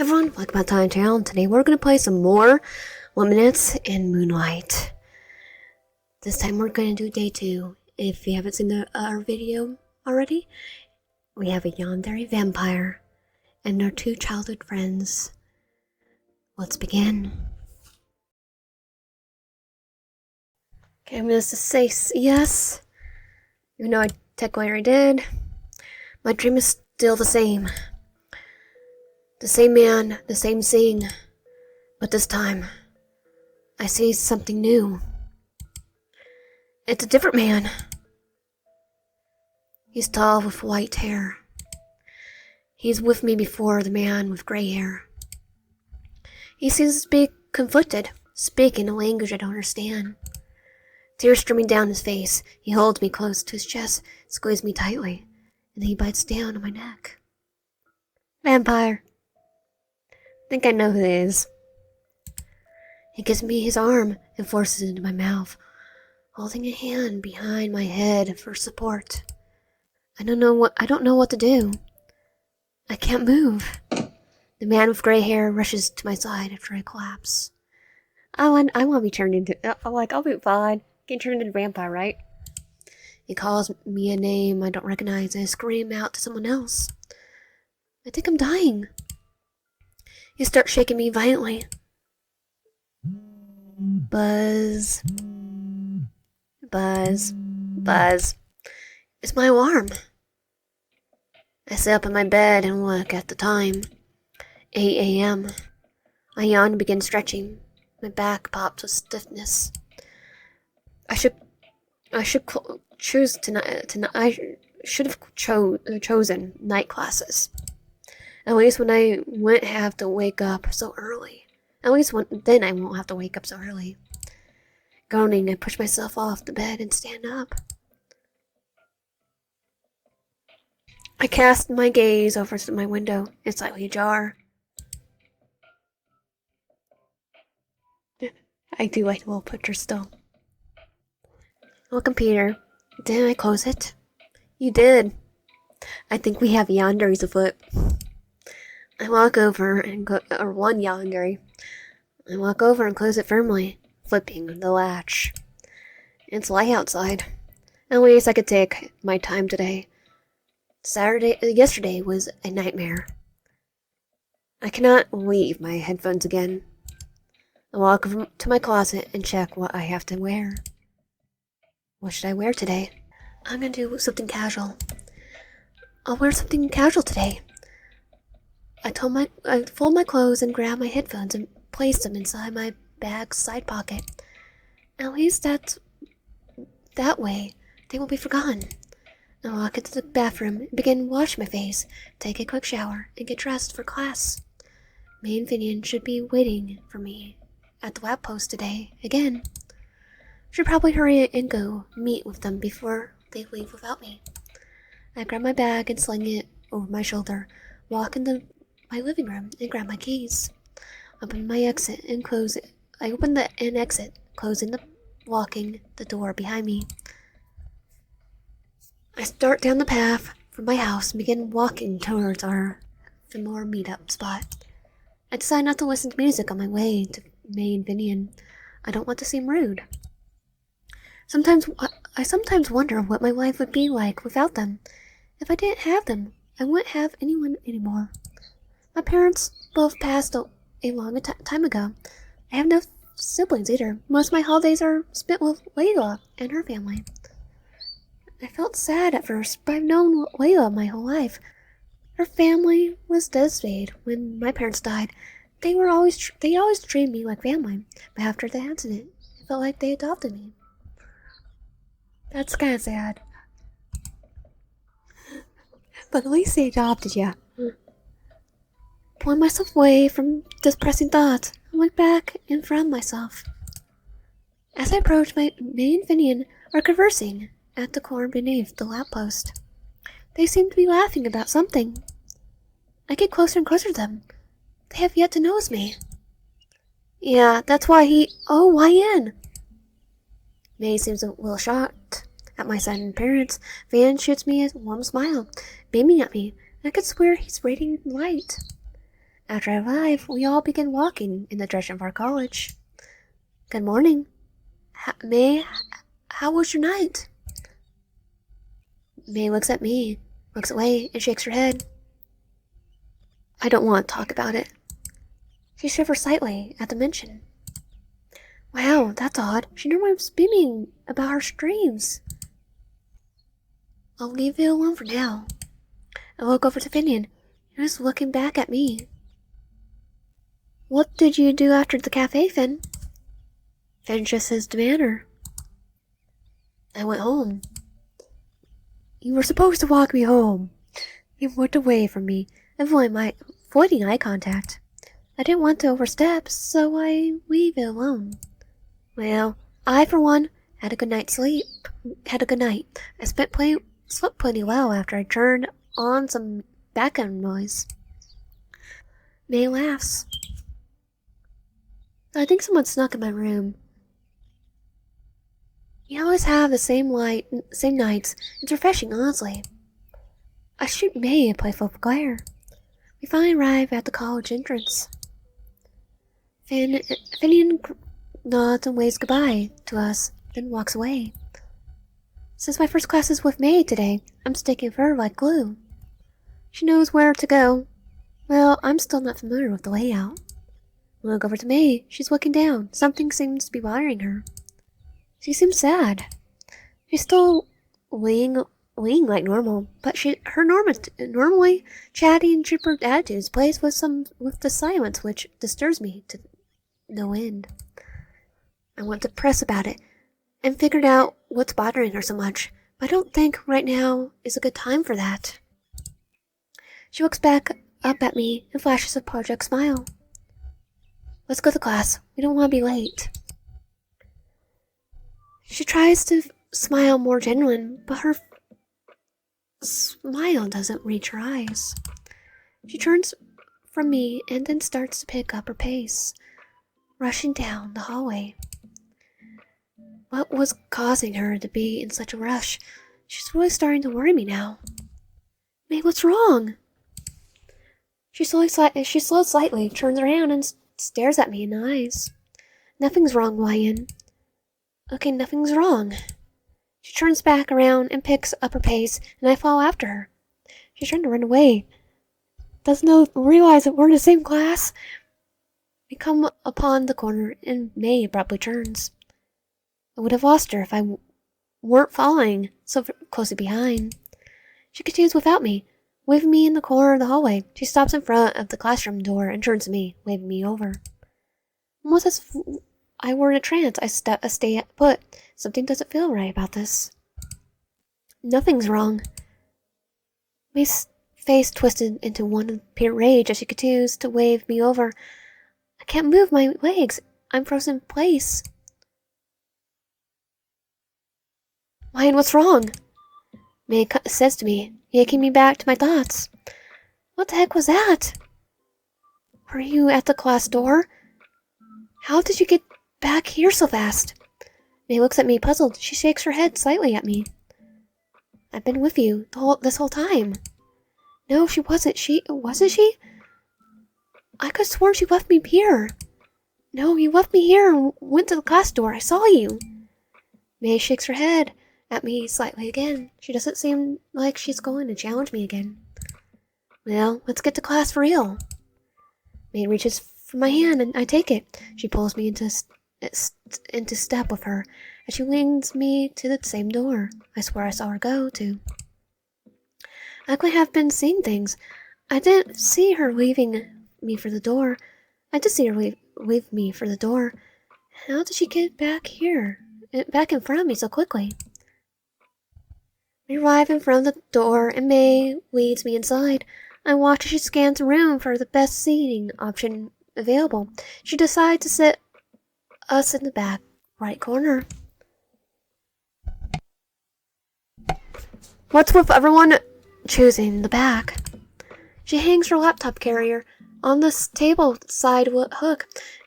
Everyone, welcome back to my channel. Today we're going to play some more Limerence in Moonlight. This time we're going to do day 2. If you haven't seen our video already, we have a Yandere vampire and our 2 childhood friends. Let's begin. Okay, I'm going to say yes. Even though I technically did, my dream is still the same. The same man, the same thing, but this time, I see something new. It's a different man. He's tall with white hair. He's with me before the man with gray hair. He seems to be conflicted, speaking a language I don't understand. Tears streaming down his face. He holds me close to his chest, squeezes me tightly, and then he bites down on my neck. Vampire. I think I know who it is. He gives me his arm and forces it into my mouth, holding a hand behind my head for support. I don't know what to do. I can't move. The man with gray hair rushes to my side after I collapse. I want to be turned into. I'll be fine. Get turned into a vampire, right? He calls me a name I don't recognize and I scream out to someone else. I think I'm dying. He starts shaking me violently. Buzz. Buzz. Buzz. It's my alarm. I sit up in my bed and look at the time. 8 a.m. I yawn and begin stretching. My back pops with stiffness. I should choose tonight. I should have chosen night classes. At least when I wouldn't have to wake up so early. Then I won't have to wake up so early. Groaning, I push myself off the bed and stand up. I cast my gaze over to my window. It's slightly ajar. I do like the little picture still. Oh, computer. Didn't I close it? You did. I think we have Yandere's afoot. I walk over and one Yandere. I walk over and close it firmly, flipping the latch. It's light outside. At least I could take my time today. Yesterday was a nightmare. I cannot leave my headphones again. I walk over to my closet and check what I have to wear. What should I wear today? I'm gonna do something casual. I'll wear something casual today. I fold my clothes and grab my headphones and place them inside my bag's side pocket. At least that way they won't be forgotten. I walk into the bathroom and begin washing my face, take a quick shower, and get dressed for class. May and Finian should be waiting for me at the lab post today again. Should probably hurry and go meet with them before they leave without me. I grab my bag and sling it over my shoulder, walk into my living room and grab my keys. Open my exit and close it. I open the and exit, locking the door behind me. I start down the path from my house and begin walking towards our familiar meetup spot. I decide not to listen to music on my way to May and Finian. I don't want to seem rude. I sometimes wonder what my life would be like without them. If I didn't have them, I wouldn't have anyone anymore. My parents both passed a long time ago. I have no siblings either. Most of my holidays are spent with Layla and her family. I felt sad at first, but I've known Layla my whole life. Her family was devastated when my parents died. They always treated me like family, but after the incident, it felt like they adopted me. That's kind of sad. But at least they adopted you. Pulling myself away from depressing thoughts, I look back and frown myself. As I approach, May and Finian are conversing at the corner beneath the lamppost. They seem to be laughing about something. I get closer and closer to them. They have yet to notice me. Yeah, that's why why in? May seems a little shocked at my sudden appearance. Van shoots me a warm smile, beaming at me. I could swear he's radiating light. After I arrive, we all begin walking in the direction of our college. Good morning. May, how was your night? May looks at me, looks away, and shakes her head. I don't want to talk about it. She shivers slightly at the mention. Wow, that's odd. She normally was beaming about her dreams. I'll leave it alone for now. I look over to Finian, who's looking back at me. What did you do after the cafe, Finn? Finn just his demeanor. I went home. You were supposed to walk me home. He looked away from me, avoiding eye contact. I didn't want to overstep, so I leave it alone. Well, I, for one, had a good night's sleep. Had a good night. I slept plenty well after I turned on some background noise. May laughs. I think someone snuck in my room. You always have the same nights. It's refreshing, honestly. I shoot May a playful glare. We finally arrive at the college entrance. Finian nods and waves goodbye to us, then walks away. Since my first class is with May today, I'm sticking with her like glue. She knows where to go. Well, I'm still not familiar with the layout. I look over to May. She's looking down. Something seems to be bothering her. She seems sad. She's still laying like normal, but her normally chatty and chipper attitudes plays with the silence which disturbs me to no end. I want to press about it and figure out what's bothering her so much, but I don't think right now is a good time for that. She looks back up at me and flashes a project smile. Let's go to class. We don't want to be late. She tries to smile more genuine, but her smile doesn't reach her eyes. She turns from me and then starts to pick up her pace, rushing down the hallway. What was causing her to be in such a rush? She's really starting to worry me now. May, what's wrong? She slows slightly, turns around, and stares at me in the eyes. Nothing's wrong, Ryan. Okay, nothing's wrong. She turns back around and picks up her pace, and I follow after her. She's trying to run away. Doesn't realize that we're in the same class. We come upon the corner, and May abruptly turns. I would have lost her if I weren't following so closely behind. She continues without me, waving me in the corner of the hallway. She stops in front of the classroom door and turns to me, waving me over. Almost as if I were in a trance, I stay put. Something doesn't feel right about this. Nothing's wrong. May's face twisted into one of pure rage as she continues to wave me over. I can't move my legs. I'm frozen in place. Ryan, what's wrong? May says to me, yanking me back to my thoughts. What the heck was that? Were you at the class door? How did you get back here so fast? May looks at me puzzled. She shakes her head slightly at me. I've been with you this whole time. No, she wasn't. Wasn't she? I could have sworn she left me here. No, you left me here and went to the class door. I saw you. May shakes her head at me slightly again. She doesn't seem like she's going to challenge me again. Well, let's get to class for real. May reaches for my hand and I take it. She pulls me into step with her as she leads me to the same door I swear I saw her go to. I could have been seeing things. I didn't see her leaving me for the door. I did see her leave me for the door. How did she get back here? Back in front of me so quickly? We arrive in front of the door and May leads me inside. I watch as she scans the room for the best seating option available. She decides to sit us in the back right corner. What's with everyone choosing the back? She hangs her laptop carrier on the table side hook,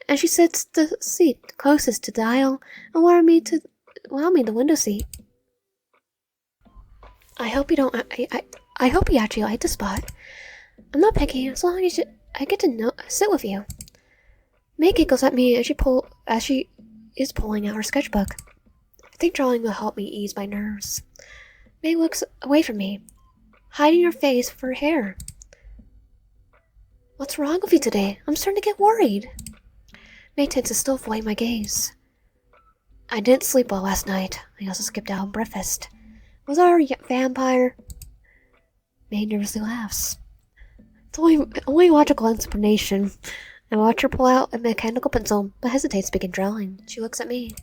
and she sits the seat closest to the aisle and allow me the window seat. I hope you actually like the spot. I'm not picky as long as I get to sit with you. May giggles at me as she is pulling out her sketchbook. I think drawing will help me ease my nerves. May looks away from me, hiding her face with her hair. What's wrong with you today? I'm starting to get worried. May tends to still avoid my gaze. I didn't sleep well last night. I also skipped out on breakfast. Was our vampire? May nervously laughs. It's only logical explanation. I watch her pull out a mechanical pencil, but hesitates to begin drawing. She looks at me.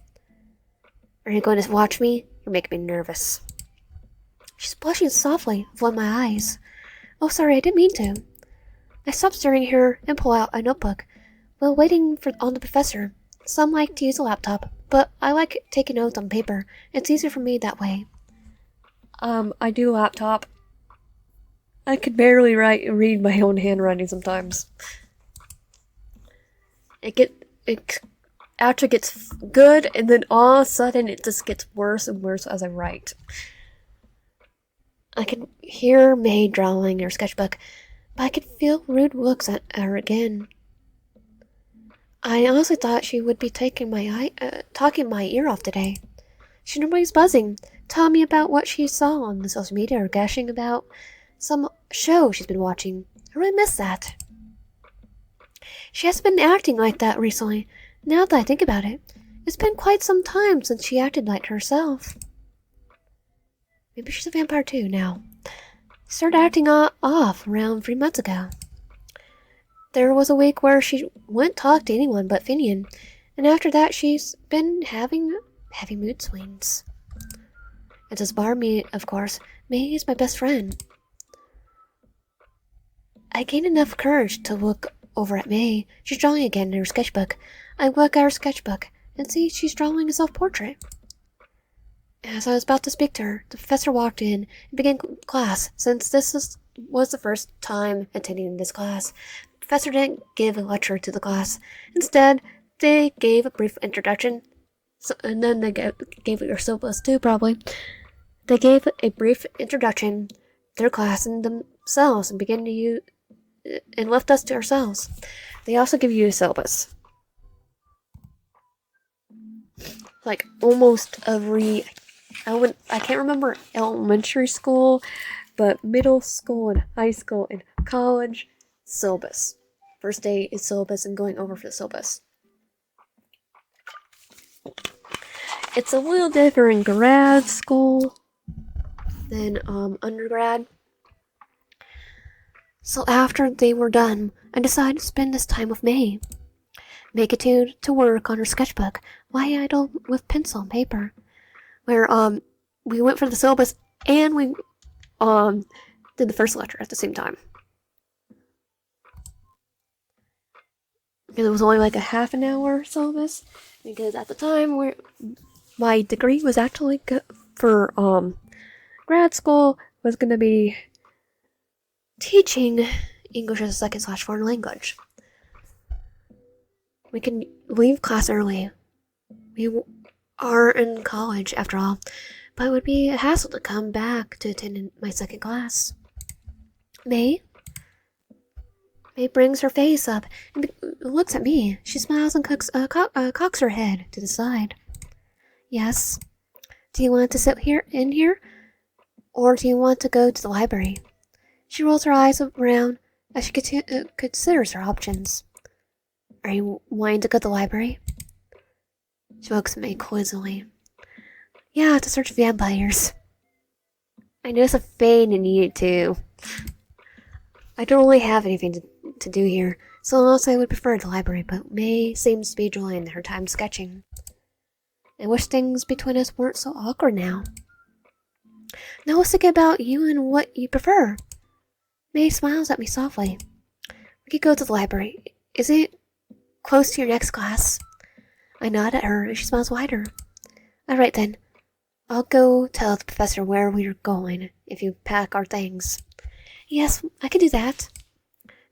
Are you going to watch me? You're making me nervous. She's blushing softly, avoiding my eyes. Oh, sorry, I didn't mean to. I stop staring at her and pull out a notebook. While waiting on the professor, some like to use a laptop, but I like taking notes on paper. It's easier for me that way. I do laptop. I could barely read my own handwriting sometimes. It actually gets good, and then all of a sudden it just gets worse and worse as I write. I can hear May drawing her sketchbook, but I could feel rude looks at her again. I honestly thought she would be talking my ear off today. She normally is buzzing, telling me about what she saw on the social media or gushing about some show she's been watching. I really miss that. She hasn't been acting like that recently. Now that I think about it, it's been quite some time since she acted like herself. Maybe she's a vampire too now. She started acting off around 3 months ago. There was a week where she wouldn't talk to anyone but Finian, and after that she's been having heavy mood swings. It does bar me, of course. May is my best friend. I gained enough courage to look over at May. She's drawing again in her sketchbook. I look at her sketchbook and see she's drawing a self-portrait. As I was about to speak to her, the professor walked in and began class. Since this was the first time attending this class, the professor didn't give a lecture to the class. Instead, they gave a brief introduction, and then they gave it your syllabus too, probably. They gave a brief introduction to their class and themselves and began to and left us to ourselves. They also give you a syllabus. Like almost every, I can't remember elementary school, but middle school and high school and college, syllabus. First day is syllabus and going over for the syllabus. It's a little different in grad school than undergrad. So after they were done, I decided to spend this time with May. Make it to work on her sketchbook. Why idle with pencil and paper? Where we went for the syllabus and we did the first lecture at the same time. Because it was only like a half an hour syllabus. Because at the time my degree was actually good for grad school was gonna be teaching English as a second/foreign language. We can leave class early. We are in college after all, but it would be a hassle to come back to attend my second class. May brings her face up and looks at me. She smiles and cocks her head to the side. Yes. Do you want to sit in here? Or do you want to go to the library? She rolls her eyes around as she considers her options. Are you wanting to go to the library? She looks at me quizzically. Yeah, to search vampires. I notice a vein in you too. I don't really have anything to do here, so also I would prefer the library, but May seems to be enjoying her time sketching. I wish things between us weren't so awkward now. Now let's think about you and what you prefer. May smiles at me softly. We could go to the library. Is it close to your next class? I nod at her and she smiles wider. Alright then. I'll go tell the professor where we're going if you pack our things. Yes, I can do that.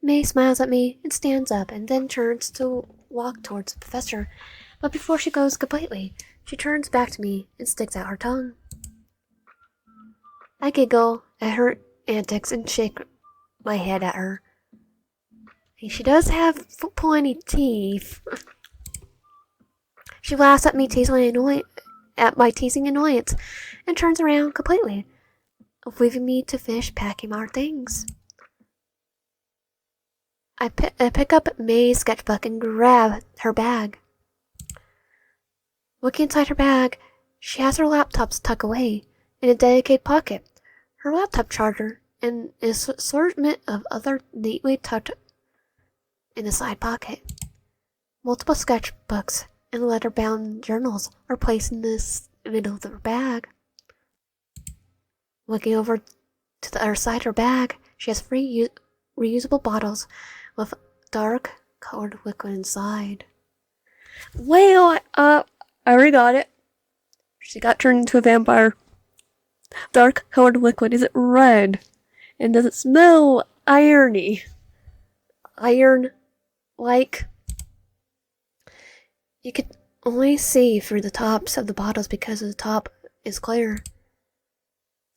May smiles at me and stands up and then turns to walk towards the professor. But before she goes completely, she turns back to me and sticks out her tongue. I giggle at her antics and shake my head at her. She does have pointy teeth. She laughs at me at my teasing annoyance and turns around completely, leaving me to finish packing our things. I pick up May's sketchbook and grab her bag. Looking inside her bag, she has her laptops tucked away in a dedicated pocket, her laptop charger, and an assortment of other neatly tucked in the side pocket. Multiple sketchbooks and leather-bound journals are placed in the middle of her bag. Looking over to the other side of her bag, she has three reusable bottles with dark colored liquid inside. Well, I already got it. She got turned into a vampire. Dark colored liquid. Is it red? And does it smell irony? Iron like. You can only see through the tops of the bottles because the top is clear.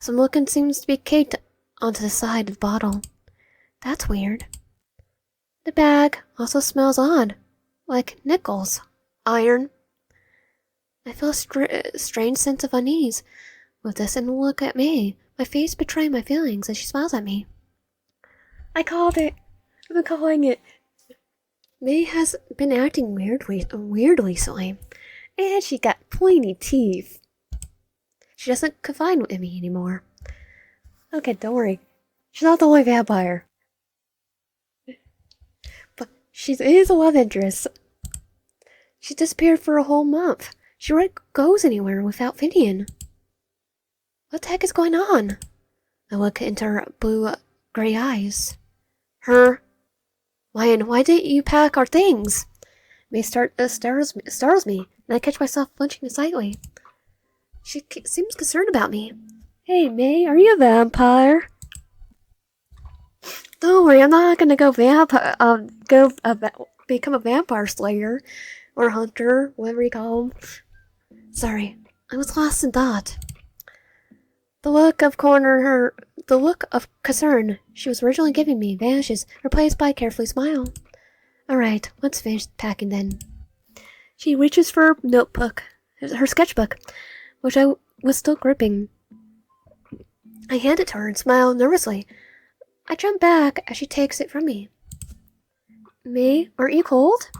Some liquid seems to be caked onto the side of the bottle. That's weird. The bag also smells odd, like nickels, iron. I feel a strange sense of unease with this and look at May, my face betraying my feelings as she smiles at me. I called it. I've been calling it. May has been acting weird recently, and she got pointy teeth. She doesn't confide with me anymore. Okay, don't worry. She's not the only vampire. But she is a love interest. She disappeared for a whole month. She rarely goes anywhere without Finian. What the heck is going on? I look into her blue-gray eyes. Lion, why didn't you pack our things? May startles me, and I catch myself flinching slightly. She seems concerned about me. Hey, May, are you a vampire? Don't worry, I'm not gonna become a vampire slayer or hunter, whatever you call them. Sorry, I was lost in thought. The look of concern she was originally giving me vanishes, replaced by a carefree smile. Alright, let's finish packing then. She reaches for her sketchbook, which I was still gripping. I hand it to her and smile nervously. I jump back as she takes it from me. May, aren't you cold?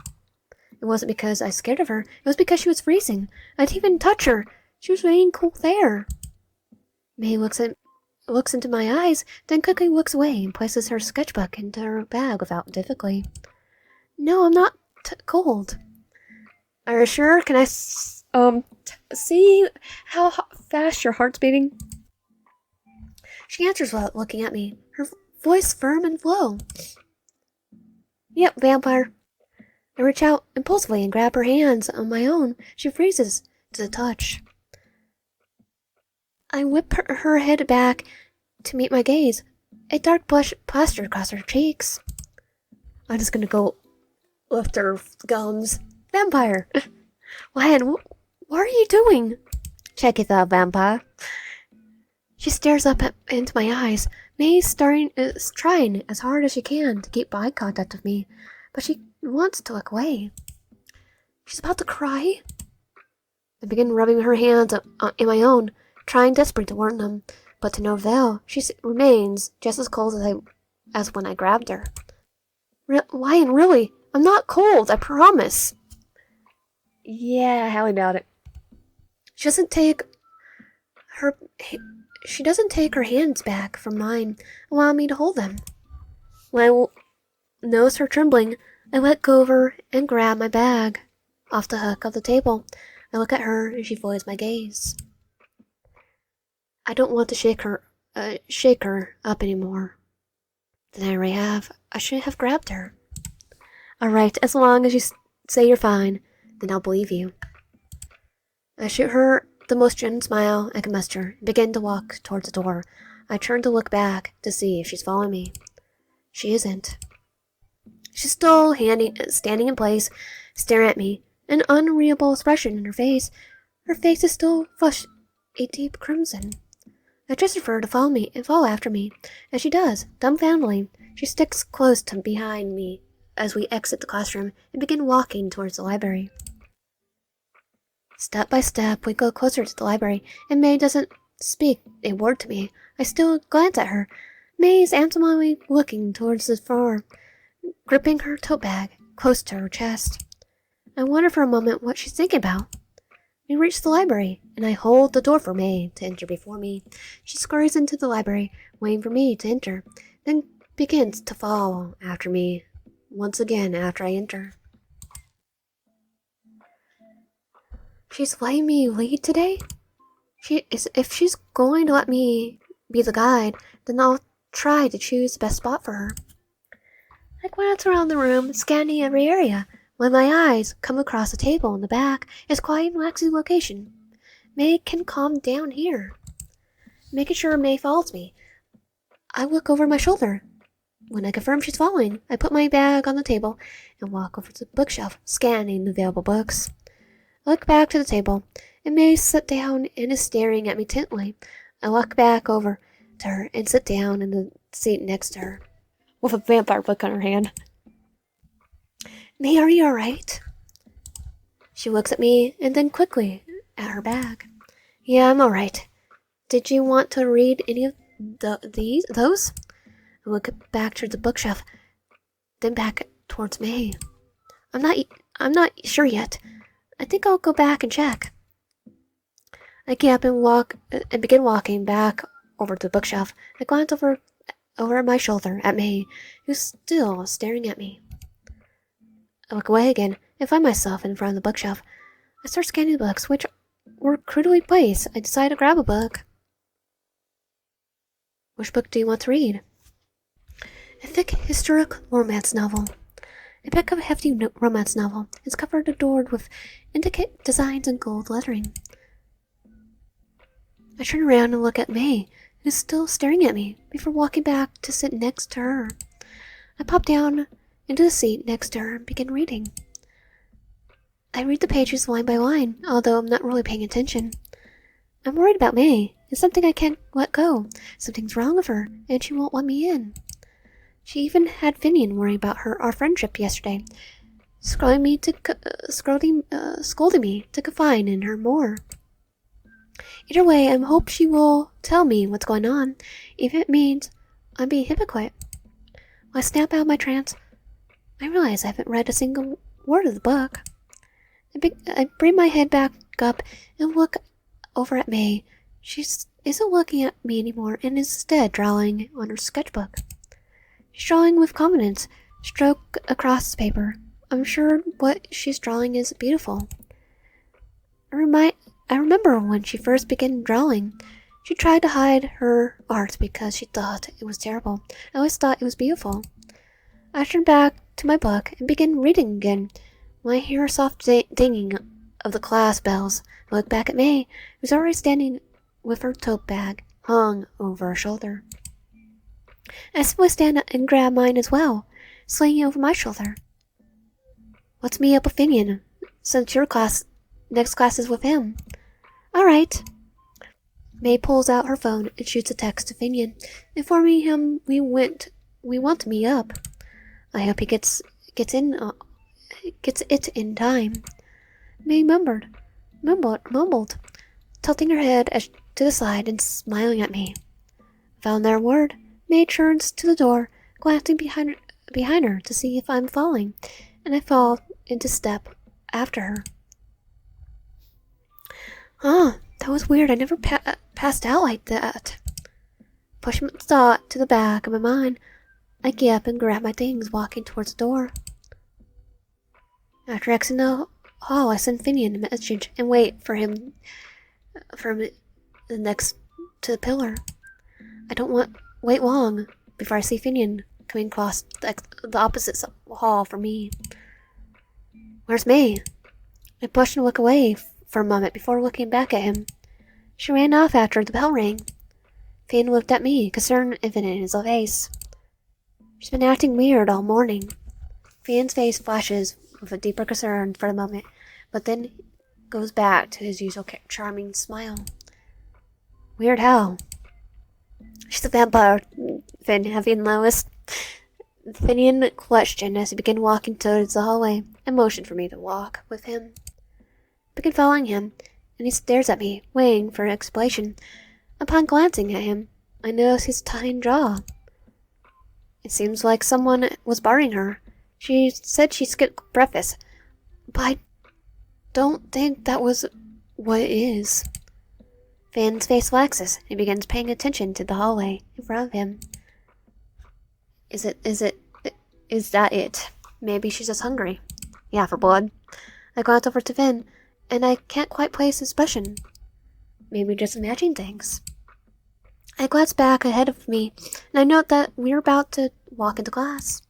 It wasn't because I was scared of her, it was because she was freezing. I didn't even touch her. She was raining cold there. May looks into my eyes, then quickly looks away and places her sketchbook into her bag without difficulty. No, I'm not cold. Are you sure? Can I see how fast your heart's beating? She answers without looking at me, her voice firm and low. Yep, vampire. I reach out impulsively and grab her hands on my own. She freezes to the touch. I whip her head back to meet my gaze. A dark blush plastered across her cheeks. I'm just gonna go lift her gums. Vampire! Lion, what are you doing? Check it out, vampire. She stares up into my eyes. May is trying as hard as she can to keep eye contact with me, but she wants to look away. She's about to cry. I begin rubbing her hands in my own, trying desperately to warm them, but to no avail. She remains just as cold as when I grabbed her. Lion, really? I'm not cold, I promise. Yeah, how about it? She doesn't take her hands back from mine, allowing me to hold them. When I notice her trembling, I let go of her and grab my bag off the hook of the table. I look at her and she avoids my gaze. I don't want to shake her up anymore than I already have. I should have grabbed her. Alright, as long as you say you're fine, then I'll believe you. I shoot her the most genuine smile I can muster and begin to walk towards the door. I turn to look back to see if she's following me. She isn't. She's still standing in place, staring at me, an unreadable expression in her face. Her face is still flushed a deep crimson. I gesture for her to follow after me, and she does, dumbfoundedly. She sticks close to behind me as we exit the classroom and begin walking towards the library. Step by step, we go closer to the library, and May doesn't speak a word to me. I still glance at her. May is absently looking towards the floor, gripping her tote bag close to her chest. I wonder for a moment what she's thinking about. We reach the library, and I hold the door for May to enter before me. She scurries into the library, waiting for me to enter, then begins to follow after me once again after I enter. She's letting me lead today? If she's going to let me be the guide, then I'll try to choose the best spot for her. I glance around the room, scanning every area, when my eyes come across a table in the back, its quiet and relaxing location. May can calm down here. Making sure May follows me, I look over my shoulder. When I confirm she's following, I put my bag on the table and walk over to the bookshelf, scanning the available books. I look back to the table, and May sits down and is staring at me intently. I walk back over to her and sit down in the seat next to her, with a vampire book on her hand. May, are you alright? She looks at me and then quickly at her bag. Yeah, I'm alright. Did you want to read any of those? I look back to the bookshelf, then back towards May. I'm not sure yet. I think I'll go back and check. I get up and begin walking back over to the bookshelf. I glance over my shoulder at May, who's still staring at me. I look away again and find myself in front of the bookshelf. I start scanning the books, which were crudely placed. I decide to grab a book. Which book do you want to read? A thick historic romance novel. I pick up a hefty romance novel. It's covered adored with intricate designs and gold lettering. I turn around and look at May, who's still staring at me, before walking back to sit next to her. I pop down into the seat next to her and begin reading. I read the pages line by line, although I'm not really paying attention. I'm worried about May. It's something I can't let go. Something's wrong with her, and she won't let me in. She even had Finian worry about our friendship yesterday, scolding me to confide in her more. Either way, I hope she will tell me what's going on, even if it means I'm being a hypocrite. When I snap out of my trance, I realize I haven't read a single word of the book. I bring my head back up and look over at May. She isn't looking at me anymore and is instead drawing on her sketchbook. She's drawing with confidence, stroke across the paper. I'm sure what she's drawing is beautiful. I remember when she first began drawing. She tried to hide her art because she thought it was terrible. I always thought it was beautiful. I turned back to my book and began reading again when I hear a soft dinging of the class bells. I look back at May, who's already standing with her tote bag hung over her shoulder. I simply stand up and grab mine as well, slinging over my shoulder. What's me up with Finian, since your next class is with him? All right. May pulls out her phone and shoots a text to Finian, informing him we want to meet up. I hope he gets it in time. May mumbled, tilting her head to the side and smiling at me. Without another word, May turns to the door, glancing behind her to see if I'm following, and I fall into step after her. That was weird. I never passed out like that. Pushing the thought to the back of my mind, I get up and grab my things, walking towards the door. After exiting the hall, I send Finian a message and wait for him next to the pillar. I don't wait long before I see Finian coming across the opposite hall from me. Where's May? I push and look away for a moment before looking back at him. She ran off after the bell rang. Finn looked at me, concern evident in his face. She's been acting weird all morning. Finn's face flashes with a deeper concern for a moment, but then goes back to his usual charming smile. Weird how? She's a vampire, Finn, have you noticed? Finian questioned as he began walking towards the hallway and motioned for me to walk with him. I began following him, and he stares at me, waiting for an explanation. Upon glancing at him, I noticed his tight jaw. It seems like someone was barring her. She said she skipped breakfast, but I don't think that was what it is. Fan's face relaxes. He begins paying attention to the hallway in front of him. Is that it? Maybe she's just hungry. Yeah, for blood. I glance over to Finn, and I can't quite place his expression. Maybe just imagining things. I glance back ahead of me, and I note that we're about to walk into class.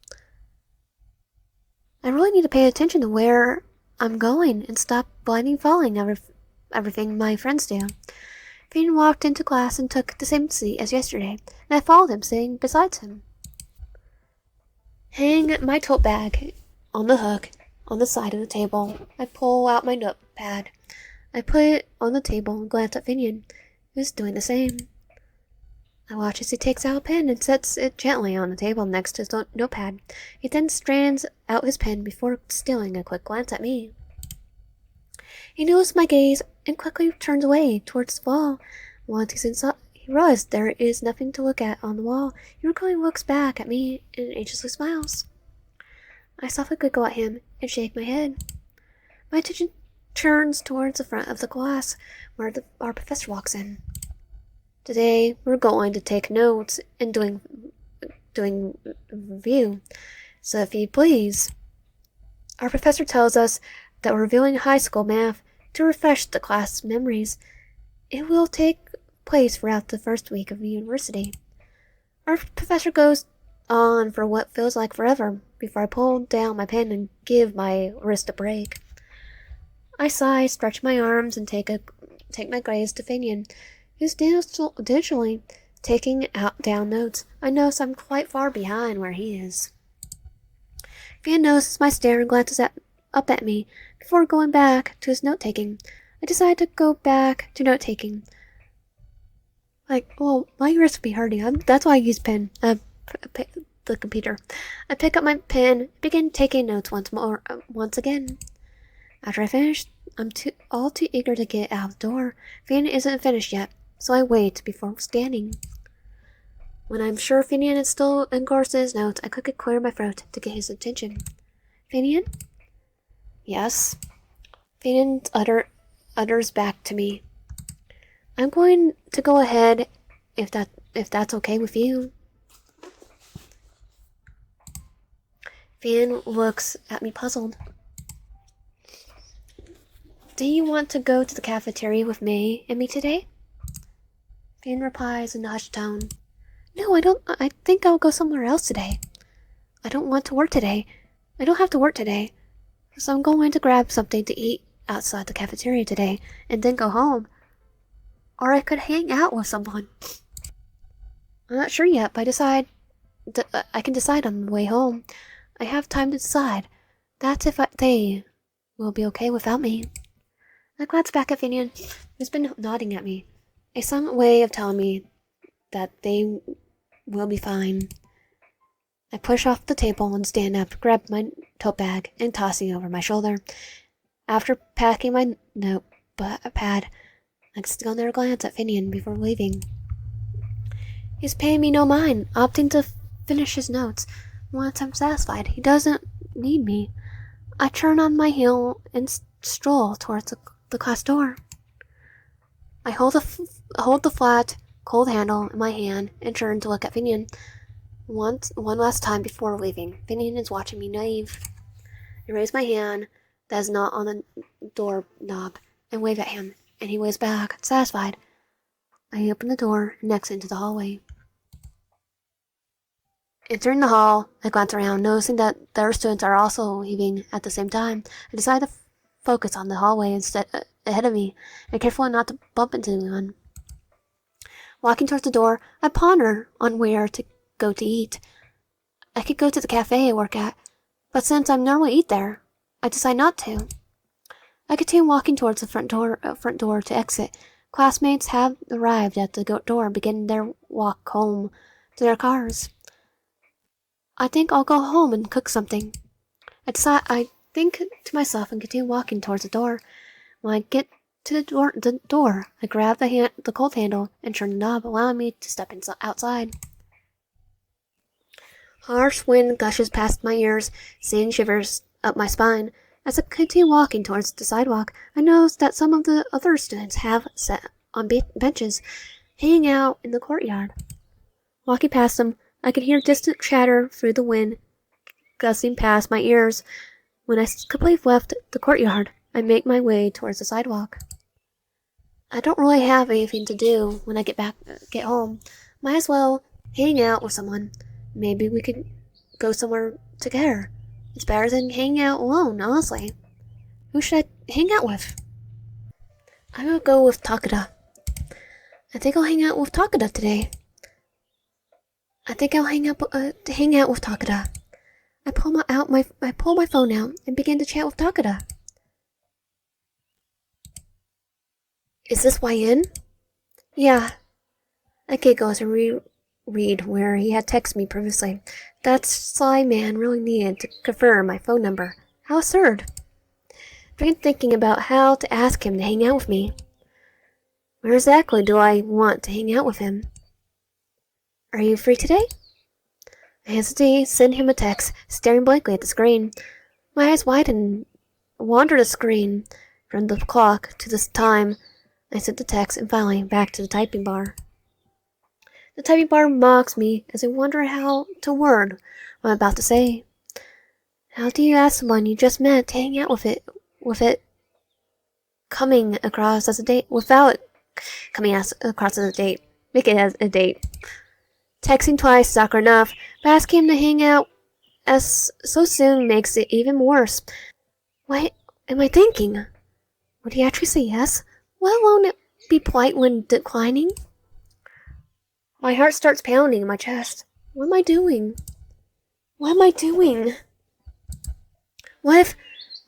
I really need to pay attention to where I'm going and stop blindly following everything my friends do. Finn walked into class and took the same seat as yesterday, and I followed him, sitting beside him. Hanging my tote bag on the hook on the side of the table, I pull out my notepad. I put it on the table and glance at Finian, who's doing the same. I watch as he takes out a pen and sets it gently on the table next to his notepad. He then strands out his pen before stealing a quick glance at me. He notices my gaze and quickly turns away towards the wall. Once he's inside, he realizes there is nothing to look at on the wall. He quickly looks back at me and anxiously smiles. I softly giggle at him and shake my head. My attention turns towards the front of the class, where our professor walks in. Today, we're going to take notes and doing review. So if you please. Our professor tells us that we're reviewing high school math to refresh the class memories. It will take place throughout the first week of the university. Our professor goes on for what feels like forever before I pull down my pen and give my wrist a break. I sigh, stretch my arms, and take my gaze to Finian, who's digitally taking down notes. I notice I'm quite far behind where he is. Finian notices my stare and glances up at me before going back to his note-taking. I decide to go back to note-taking. My wrist would be hurting. That's why I use pen. The computer. I pick up my pen, begin taking notes once again. After I finish, I'm too eager to get out the door. Finian isn't finished yet, so I wait before scanning. When I'm sure Finian is still engrossed in his notes, I quickly clear my throat to get his attention. Finian? Yes. Finian utters back to me. I'm going to go ahead if that's okay with you. Finian looks at me puzzled. Do you want to go to the cafeteria with me today? Finian replies in a hushed tone. No, I don't. I think I'll go somewhere else today. I don't want to work today. I don't have to work today. So I'm going to grab something to eat outside the cafeteria today and then go home. Or I could hang out with someone. I'm not sure yet, but I can decide on the way home. I have time to decide. That's if they will be okay without me. I glance back at Finian, who's been nodding at me. A silent way of telling me that they will be fine. I push off the table and stand up, grab my tote bag, and toss it over my shoulder. After packing my notepad, I still never glance at Finian before leaving. He's paying me no mind, opting to finish his notes. Once I'm satisfied, he doesn't need me. I turn on my heel and stroll towards the class door. I hold the flat, cold handle in my hand and turn to look at Finian. One last time before leaving. Finian is watching me naive. I raise my hand that is not on the doorknob and wave at him, and he waves back, satisfied. I open the door and exit into the hallway. Entering the hall, I glance around, noticing that the other students are also leaving at the same time. I decide to focus on the hallway instead ahead of me, and careful not to bump into anyone. Walking towards the door, I ponder on where to go to eat. I could go to the cafe I work at, but since I normally eat there, I decide not to. I continue walking towards the front door to exit. Classmates have arrived at the door, beginning their walk home to their cars. I think I'll go home and cook something. I think to myself and continue walking towards the door. When I get to the door, I grab the cold handle and turn the knob, allowing me to step outside. Harsh wind gushes past my ears, sending shivers up my spine. As I continue walking towards the sidewalk, I notice that some of the other students have sat on benches, hanging out in the courtyard. Walking past them, I can hear distant chatter through the wind, gusting past my ears. When I completely left the courtyard, I make my way towards the sidewalk. I don't really have anything to do when I get home. Might as well hang out with someone. Maybe we could go somewhere together. It's better than hanging out alone, honestly. Who should I hang out with? I'm gonna go with Takeda. I think I'll hang out with Takeda today. I think I'll hang out with Takeda. I pull my phone out and begin to chat with Takeda. Is this YN? Yeah. I giggle as I read where he had texted me previously. That sly man really needed to confirm my phone number. How absurd. I began thinking about how to ask him to hang out with me. Where exactly do I want to hang out with him? Are you free today? I hesitated, send him a text, staring blankly at the screen. My eyes widened, wandered the screen from the clock to this time. I sent the text and finally back to the typing bar. The typing bar mocks me as I wonder how to word what I'm about to say. How do you ask someone you just met to hang out with it coming across as a date, without it coming across as a date? Make it as a date. Texting twice is awkward enough, but asking him to hang out as so soon makes it even worse. What am I thinking? Would he actually say yes? Let alone be polite when declining? My heart starts pounding in my chest. What am I doing? What am I doing? What if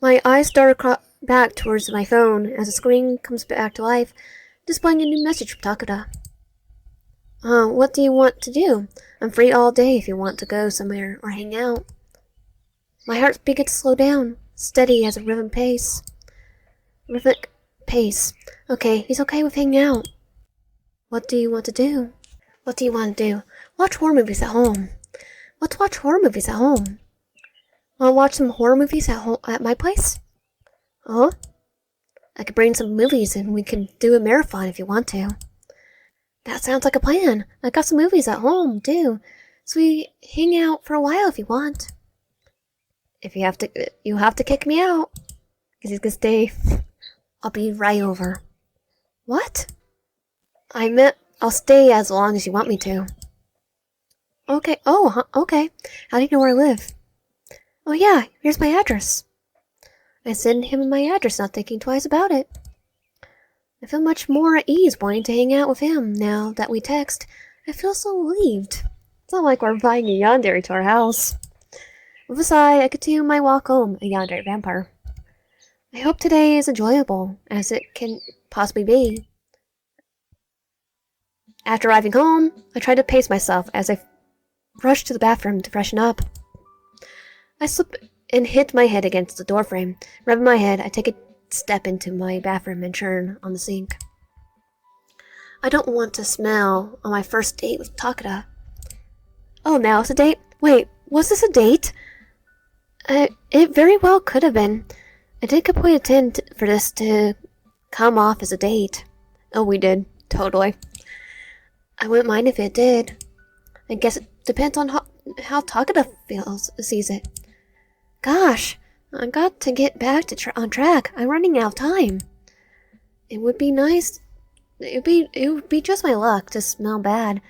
my eyes start back towards my phone as the screen comes back to life, displaying a new message from Takeda? What do you want to do? I'm free all day if you want to go somewhere or hang out. My heart begins to slow down, steady as a rhythmic pace. Okay, he's okay with hanging out. What do you want to do? What do you want to do? Watch horror movies at home. Let's watch horror movies at home. Want to watch some horror movies at my place? Huh? I could bring some movies and we can do a marathon if you want to. That sounds like a plan. I got some movies at home, too. So we hang out for a while if you want. If you have to, you'll have to kick me out. Because he's gonna stay. I'll be right over. What? I meant I'll stay as long as you want me to. Okay. Oh, okay. How do you know where I live? Oh yeah, here's my address. I send him my address, not thinking twice about it. I feel much more at ease wanting to hang out with him now that we text. I feel so relieved. It's not like we're inviting a Yandere to our house. With a sigh, I continue my walk home, a Yandere vampire. I hope today is enjoyable, as it can possibly be. After arriving home, I try to pace myself as I rush to the bathroom to freshen up. I slip and hit my head against the doorframe. Rubbing my head, I take a step into my bathroom and turn on the sink. I don't want to smell on my first date with Takeda. Oh, now it's a date? Wait, was this a date? It very well could have been. I did completely intend for this to come off as a date. Oh, we did. Totally. I wouldn't mind if it did. I guess it depends on how Takeda sees it. Gosh, I got to get back on track. I'm running out of time. It would be nice. It would be just my luck to smell bad,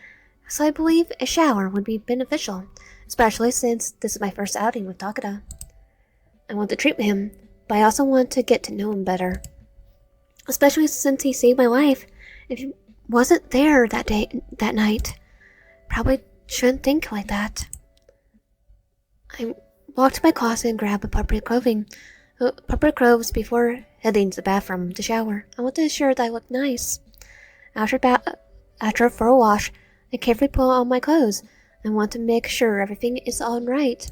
so I believe a shower would be beneficial, especially since this is my first outing with Takeda. I want to treat him, but I also want to get to know him better, especially since he saved my life. If he wasn't there that night, probably shouldn't think like that. I walked to my closet and grabbed appropriate clothes before heading to the bathroom to shower. I want to ensure that I look nice. After a thorough wash, I carefully put on my clothes. I want to make sure everything is all right.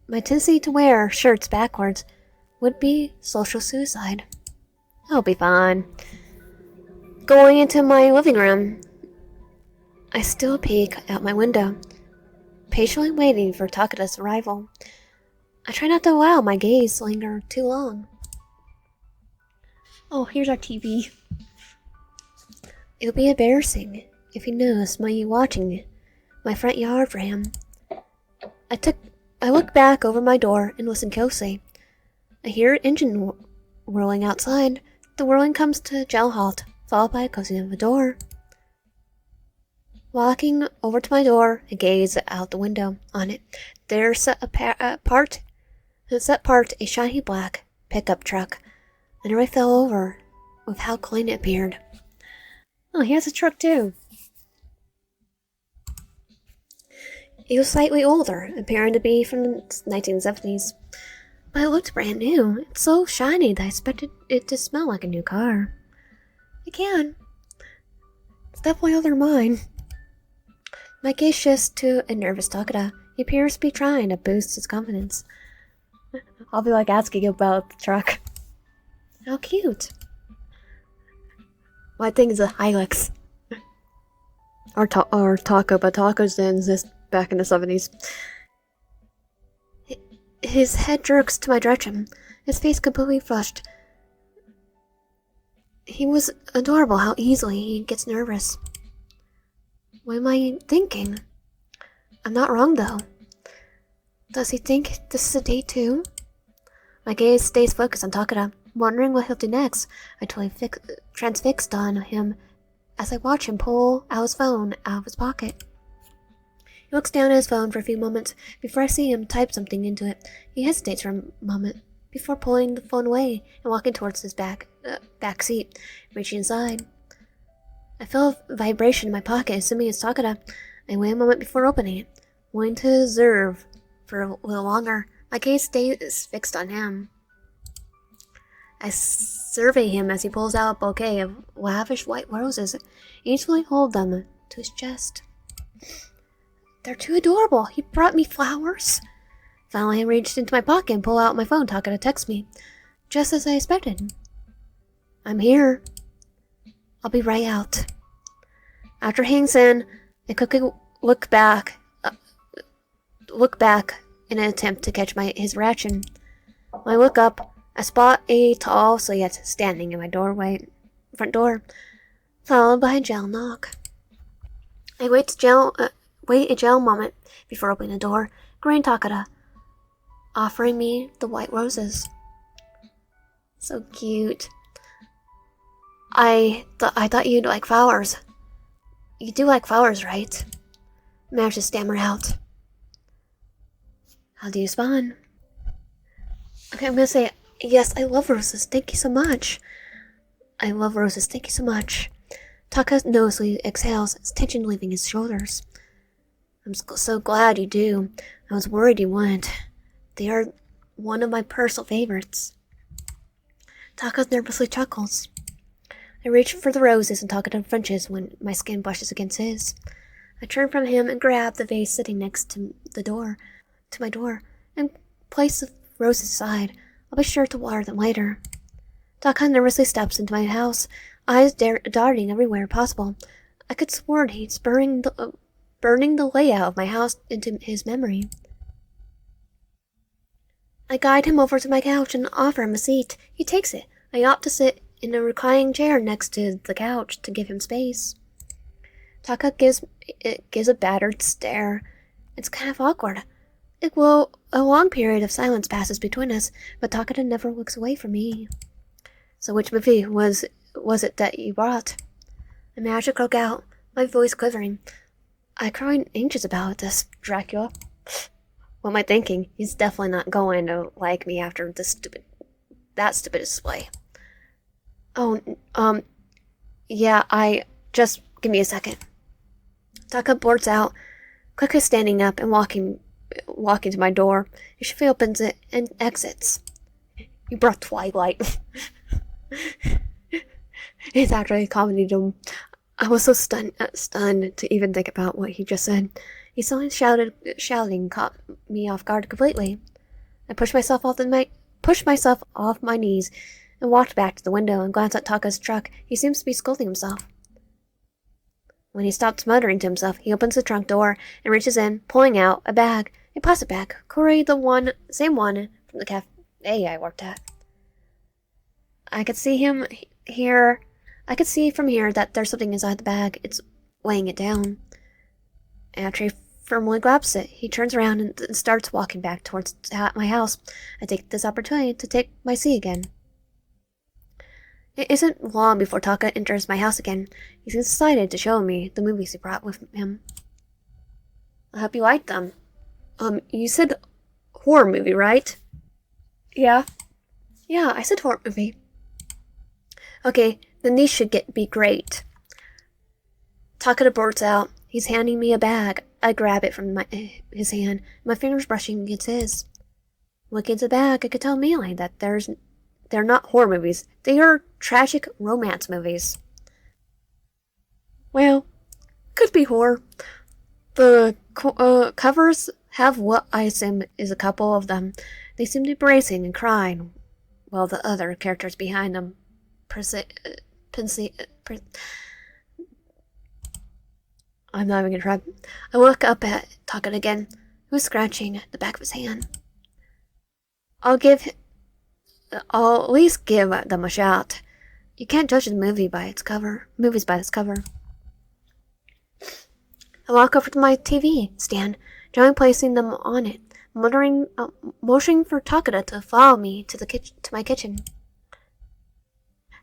My tendency to wear shirts backwards would be social suicide. I'll be fine. Going into my living room, I still peek out my window, patiently waiting for Takada's arrival. I try not to allow my gaze to linger too long. Oh, here's our TV. It'll be embarrassing if he knows me watching my front yard for him. I look back over my door and listen closely. I hear an engine whirling outside. The whirling comes to a gentle halt, followed by a closing of the door. Walking over to my door, I gaze out the window. On it, there's set apart a shiny black pickup truck. I nearly fell over with how clean it appeared. Oh, he has a truck too. It was slightly older, appearing to be from the 1970s. But it looked brand new. It's so shiny that I expected it to smell like a new car. It can. It's definitely older than mine. My gaze shifts to a nervous Takada. He appears to be trying to boost his confidence. I'll be like asking about the truck. How cute. My thing is a Hilux. Or taco, but tacos didn't exist back in the 70s. His head jerks to my direction, his face completely flushed. He was adorable how easily he gets nervous. What am I thinking? I'm not wrong, though. Does he think this is a date, too? My gaze stays focused on Takada, wondering what he'll do next. I totally transfixed on him as I watch him pull out his phone out of his pocket. He looks down at his phone for a few moments before I see him type something into it. He hesitates for a moment before pulling the phone away and walking towards his back seat, reaching inside. I feel a vibration in my pocket, assuming it's Takada. I wait a moment before opening it, wanting to observe for a little longer. My gaze stays fixed on him. I survey him as he pulls out a bouquet of lavish white roses, easily hold them to his chest. They're too adorable. He brought me flowers. Finally, I reached into my pocket and pulled out my phone. Takada texts me, just as I expected. I'm here. I'll be right out. After he hangs in, I quickly look back in an attempt to catch his reaction. When I look up, I spot a tall silhouette standing in my front door, followed by a gentle knock. I wait a gentle moment before opening the door, greeting Takada, offering me the white roses. So cute. I thought you'd like flowers. You do like flowers, right? I managed to stammer out. How do you respond? Okay, I'm gonna say, yes, I love roses. Thank you so much. I love roses. Thank you so much. Taka noticeably exhales, his tension leaving his shoulders. I'm so glad you do. I was worried you wouldn't. They are one of my personal favorites. Taka nervously chuckles. I reach for the roses and Takada flinches when my skin brushes against his. I turn from him and grab the vase sitting next to my door, and place the roses aside. I'll be sure to water them later. Taka nervously steps into my house, eyes darting everywhere possible. I could swear he's burning the layout of my house into his memory. I guide him over to my couch and offer him a seat. He takes it. I opt to sit in a reclining chair next to the couch to give him space. Taka gives a battered stare. It's kind of awkward. A long period of silence passes between us, but Takada never looks away from me. So which movie was it that you brought? I managed to croak out, my voice quivering. I'm growing anxious about this, Dracula. What am I thinking? He's definitely not going to like me after that stupid display. Oh, yeah, just give me a second. Taka blurts out, quickly standing up and walking to my door. She opens it and exits. You brought Twilight. It's actually a comedy to him. I was so stunned to even think about what he just said. His sudden shouting caught me off guard completely. I pushed myself off my knees and walked back to the window and glanced at Taka's truck. He seems to be scolding himself. When he stops muttering to himself, he opens the trunk door and reaches in, pulling out a bag, a plastic bag, Corey, same one from the cafe I worked at. I could see from here that there's something inside the bag. It's weighing it down. After he firmly grabs it, he turns around and starts walking back towards my house. I take this opportunity to take my seat again. It isn't long before Taka enters my house again. He's excited to show me the movies he brought with him. I hope you liked them. You said horror movie, right? Yeah. Yeah, I said horror movie. Okay, then these should be great. Taka blurts out. He's handing me a bag. I grab it from his hand, my fingers brushing against his. Looking into the bag, I could tell immediately that they're not horror movies. They are tragic romance movies. Well, could be horror. The covers have what I assume is a couple of them. They seem to be racing and crying, while the other characters behind them I'm not even gonna try. I look up at Taka again, who is scratching the back of his hand. I'll at least give them a shot. You can't judge a movie by its cover. Movies by its cover. I walk over to my TV stand, gently placing them on it, motioning for Takada to follow me to my kitchen.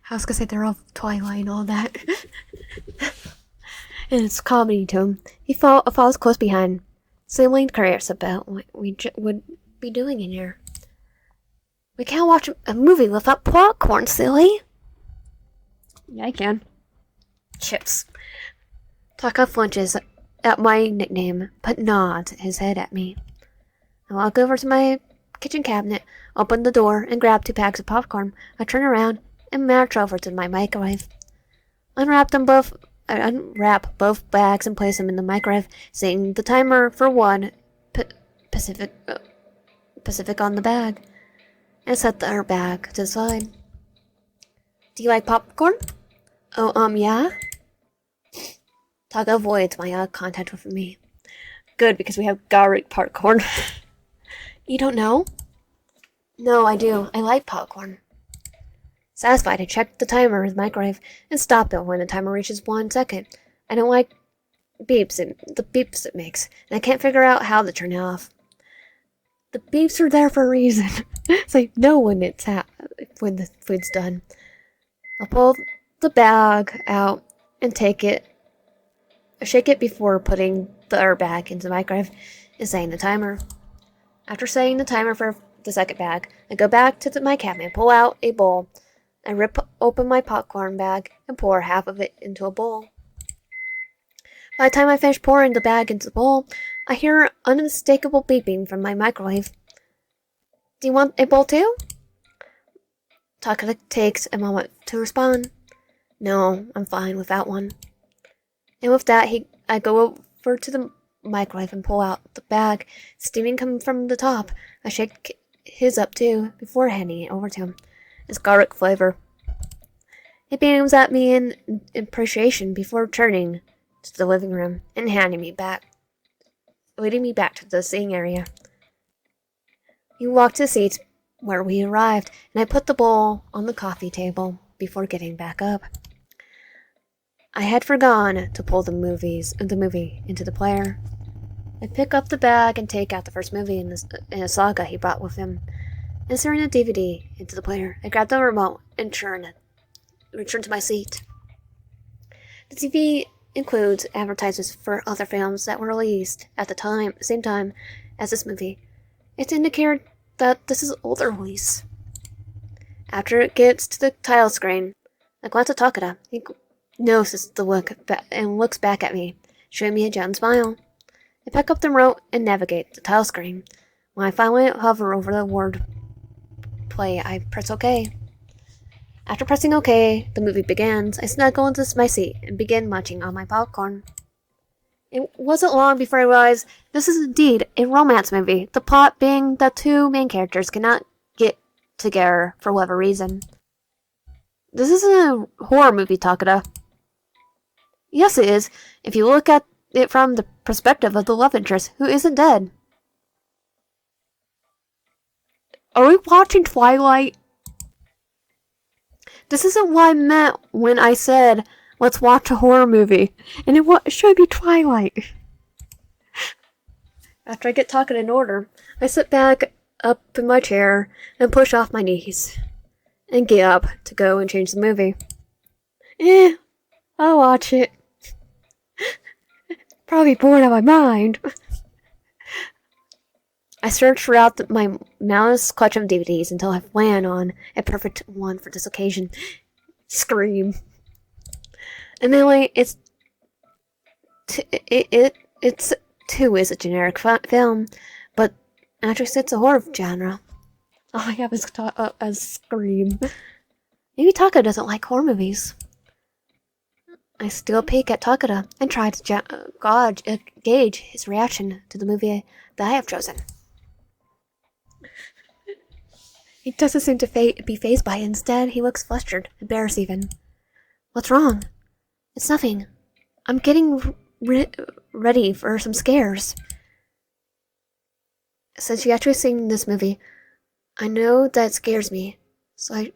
I was gonna say they're all Twilight and all that. And it's comedy to him. He follows close behind, suddenly curious about what we would be doing in here. We can't watch a movie without popcorn, silly. Yeah, I can. Chips. Taka flinches at my nickname, but nods his head at me. I walk over to my kitchen cabinet, open the door, and grab 2 packs of popcorn. I turn around and march over to my microwave. I unwrap both bags and place them in the microwave, setting the timer for 1 Pacific on the bag, and set the other bag to the side. Do you like popcorn? Oh, yeah? Taka avoids my eye contact with me. Good, because we have garlic popcorn. You don't know? No, I do. I like popcorn. Satisfied, I check the timer in the microwave and stop it when the timer reaches 1 second. I don't like the beeps it makes, and I can't figure out how to turn it off. The beeps are there for a reason. So I know when when the food's done. I'll pull the bag out and shake it before putting the other bag into the microwave and setting the timer. After setting the timer for the second bag, I go back to my cabinet, pull out a bowl. I rip open my popcorn bag and pour half of it into a bowl. By the time I finish pouring the bag into the bowl, I hear unmistakable beeping from my microwave. Do you want a bowl too? Taka takes a moment to respond. No, I'm fine without one. And with that, I go over to the microwave and pull out the bag, steaming coming from the top. I shake his up too, before handing it over to him. It's garlic flavor. He beams at me in appreciation before turning to the living room and leading me back to the sitting area. We walked to the seats where we arrived, and I put the bowl on the coffee table before getting back up. I had forgotten to pull the movie into the player. I pick up the bag and take out the first movie in a saga he brought with him. Inserting the DVD into the player, I grab the remote and return to my seat. The TV includes advertisements for other films that were released at the same time as this movie. It's indicated that this is an older release. After it gets to the title screen, I glance at Takada. He notices the look and looks back at me, showing me a gentle smile. I pick up the remote and navigate the title screen. When I finally hover over the word play, I press OK. After pressing OK, the movie begins. I snuggle into my seat and begin munching on my popcorn. It wasn't long before I realized this is indeed a romance movie. The plot being that two main characters cannot get together for whatever reason. This isn't a horror movie, Takada. Yes, it is, if you look at it from the perspective of the love interest, who isn't dead. Are we watching Twilight? This isn't what I meant when I said, let's watch a horror movie. And it should be Twilight. After I get Takada in order, I sit back up in my chair and push off my knees. And get up to go and change the movie. I'll watch it. Probably bored out of my mind. I searched throughout my mouse clutch of DVDs until I land on a perfect one for this occasion. Scream. Admittedly, it's too is a generic film, but actually it's a horror genre. All I have is Scream. Maybe Taka doesn't like horror movies. I steal a peek at Takada and try to gauge his reaction to the movie that I have chosen. He doesn't seem to be fazed by it. Instead, he looks flustered, embarrassed even. What's wrong? It's nothing. I'm getting ready for some scares. Since you actually seen this movie, I know that it scares me, so I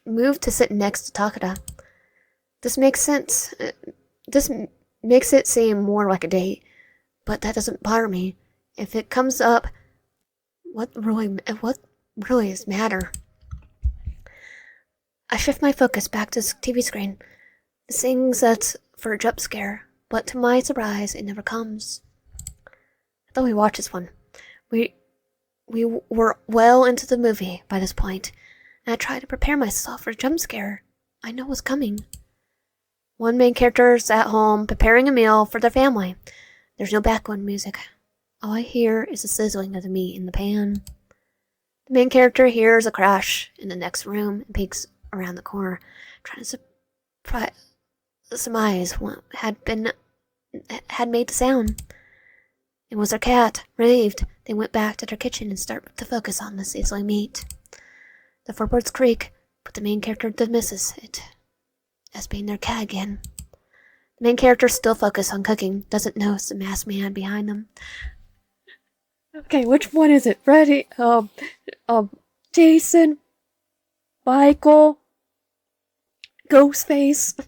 moved to sit next to Takada. This makes sense. This makes it seem more like a date, but that doesn't bother me. If it comes up, what really is matter? I shift my focus back to the TV screen. It sings that's for a jump scare, but to my surprise, it never comes. I thought we watched this one. We were well into the movie by this point, and I tried to prepare myself for a jump scare I know was coming. One main character is at home preparing a meal for their family. There's no background music. All I hear is the sizzling of the meat in the pan. The main character hears a crash in the next room and peeks around the corner, trying to surmise what had made the sound. It was their cat. Relieved, they went back to their kitchen and start to focus on the sizzling meat. The floorboards creak, but the main character dismisses it as being their cat again. The main character still focused on cooking, doesn't notice the masked man behind them. Okay, which one is it? Freddy, Jason, Michael, Ghostface.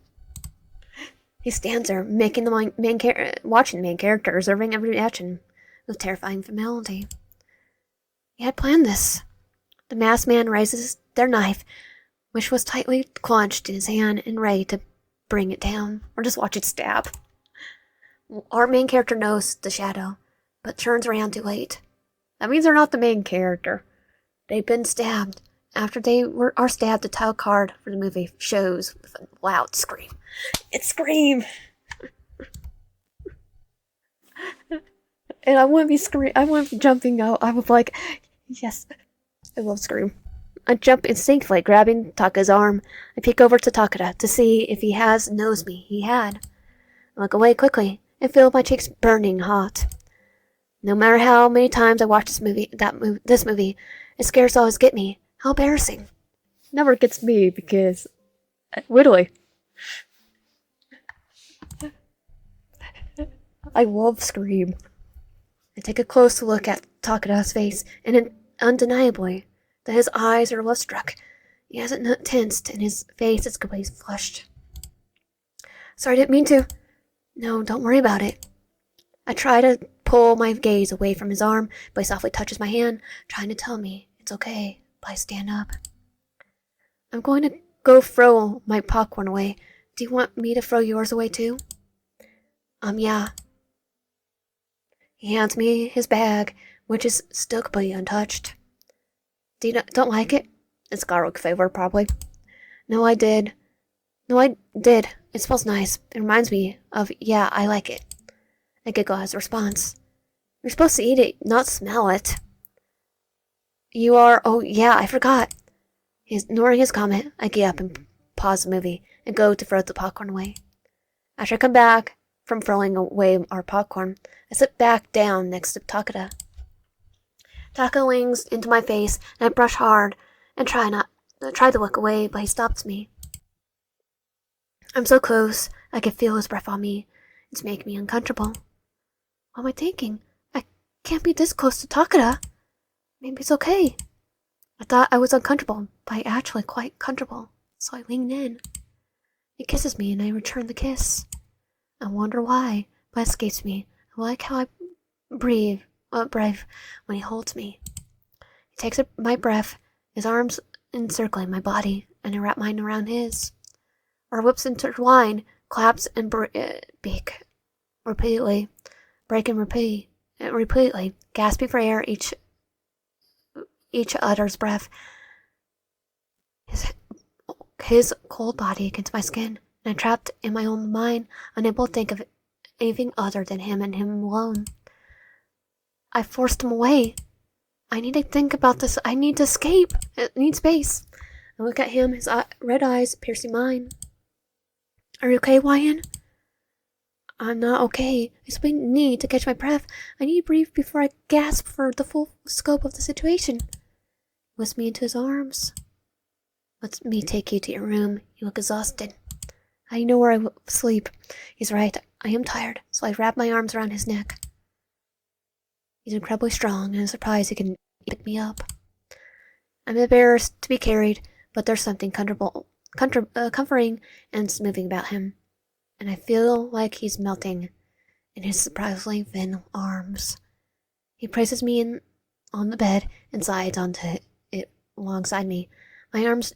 He stands there, watching the main character, observing every action with terrifying familiarity. He had planned this. The masked man raises their knife, which was tightly clenched in his hand and ready to bring it down, or just watch it stab. Our main character knows the shadow, but turns around too late. That means they're not the main character. They've been stabbed. After they are stabbed, the title card for the movie shows with a loud scream. It's Scream! And I wouldn't be jumping out. I was like, yes, I love Scream. I jump instinctively, grabbing Taka's arm. I peek over to Takada to see if he knows me. He had. I look away quickly and feel my cheeks burning hot. No matter how many times I watch this movie, it scares always get me. How embarrassing. Never gets me because, literally, I love Scream. I take a close look at Takada's face, and undeniably, that his eyes are lustruck. He hasn't tensed, and his face is completely flushed. Sorry, I didn't mean to. No, don't worry about it. I try to pull my gaze away from his arm, but he softly touches my hand, trying to tell me it's okay, but I stand up. I'm going to go throw my popcorn away. Do you want me to throw yours away too? Yeah. He hands me his bag, which is still completely untouched. Don't like it? It's garlic flavor, probably. No, I did. It smells nice. It reminds me of, yeah, I like it. I giggle as a response. You're supposed to eat it, not smell it. You are, oh yeah, I forgot. Ignoring his comment, I get up and pause the movie and go to throw the popcorn away. After I come back from throwing away our popcorn, I sit back down next to Takeda. Taka leans into my face, and I brush hard and try to look away, but he stops me. I'm so close, I can feel his breath on me. It's making me uncomfortable. What am I thinking? I can't be this close to Takeda. Maybe it's okay. I thought I was uncomfortable, but I'm actually quite comfortable, so I lean in. He kisses me, and I return the kiss. I wonder why, but it escapes me. I like how I breathe when he holds me. He takes my breath, his arms encircling my body, and I wrap mine around his. Our lips intertwine, claps and break repeatedly, repeatedly, gasping for air each other's breath. His cold body against my skin, and I'm trapped in my own mind, unable to think of anything other than him and him alone. I forced him away. I need to think about this. I need to escape. I need space. I look at him, his red eyes piercing mine. Are you okay, Wyan? I'm not okay. I simply need to catch my breath. I need to breathe before I gasp for the full scope of the situation. He lifts me into his arms. Let me take you to your room. You look exhausted. I know where I will sleep. He's right. I am tired, so I wrap my arms around his neck. He's incredibly strong, and I'm surprised he can pick me up. I'm embarrassed to be carried, but there's something comforting and smoothing about him, and I feel like he's melting in his surprisingly thin arms. He places me on the bed and slides onto it alongside me. My arms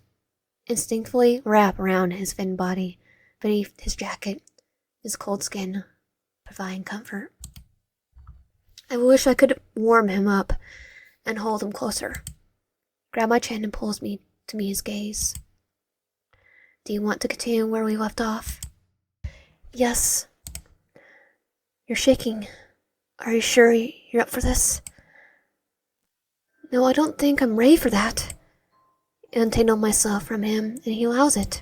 instinctively wrap around his thin body, beneath his jacket, his cold skin, providing comfort. I wish I could warm him up and hold him closer. Grab my chin and pulls me to meet his gaze. Do you want to continue where we left off? Yes. You're shaking. Are you sure you're up for this? No, I don't think I'm ready for that. I untangle myself from him, and he allows it.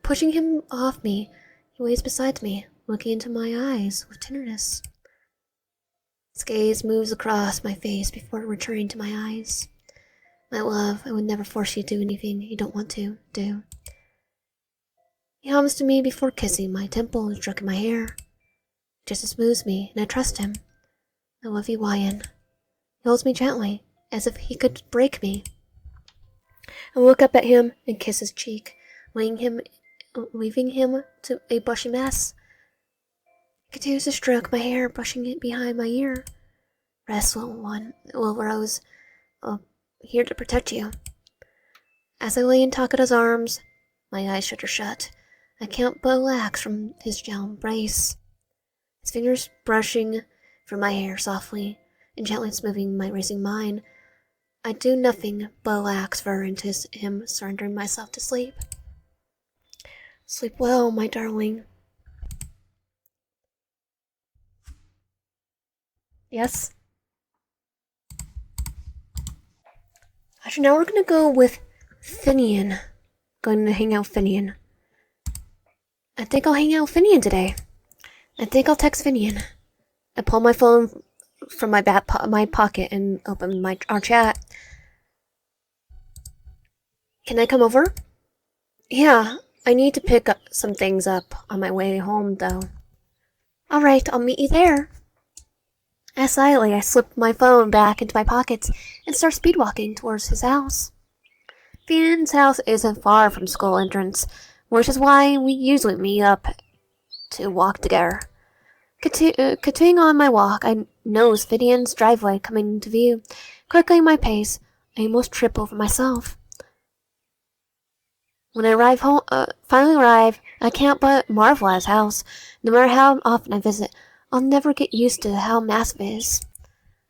Pushing him off me, he waits beside me, looking into my eyes with tenderness. His gaze moves across my face before returning to my eyes. My love, I would never force you to do anything you don't want to do. He hums to me before kissing my temple and stroking my hair. He just smooths me, and I trust him. I love you, Wyan. He holds me gently, as if he could break me. I look up at him and kiss his cheek, leaving him to a blushy mess. He continues to stroke my hair, brushing it behind my ear. Rest, little one, little Rose. I'm here to protect you. As I lay in Takeda's arms, my eyes shut. I can't but relax from his gentle embrace. His fingers brushing through my hair softly and gently smoothing my racing mind. I do nothing but relax further into him, surrendering myself to sleep. Sleep well, my darling. Yes? Actually, now we're gonna go with Finian. Going to hang out with Finian. I think I'll hang out with Finian today. I think I'll text Finian. I pull my phone from my pocket and open our chat. Can I come over? Yeah, I need to pick up some things up on my way home, though. Alright, I'll meet you there. As silently, I slip my phone back into my pockets and start speedwalking towards his house. Finn's house isn't far from school entrance, which is why we usually meet up to walk together. Continuing on my walk, I nose Finn's driveway coming into view. Quickly my pace, I almost trip over myself. When I finally arrive, I can't but marvel at his house. No matter how often I visit, I'll never get used to how massive it is.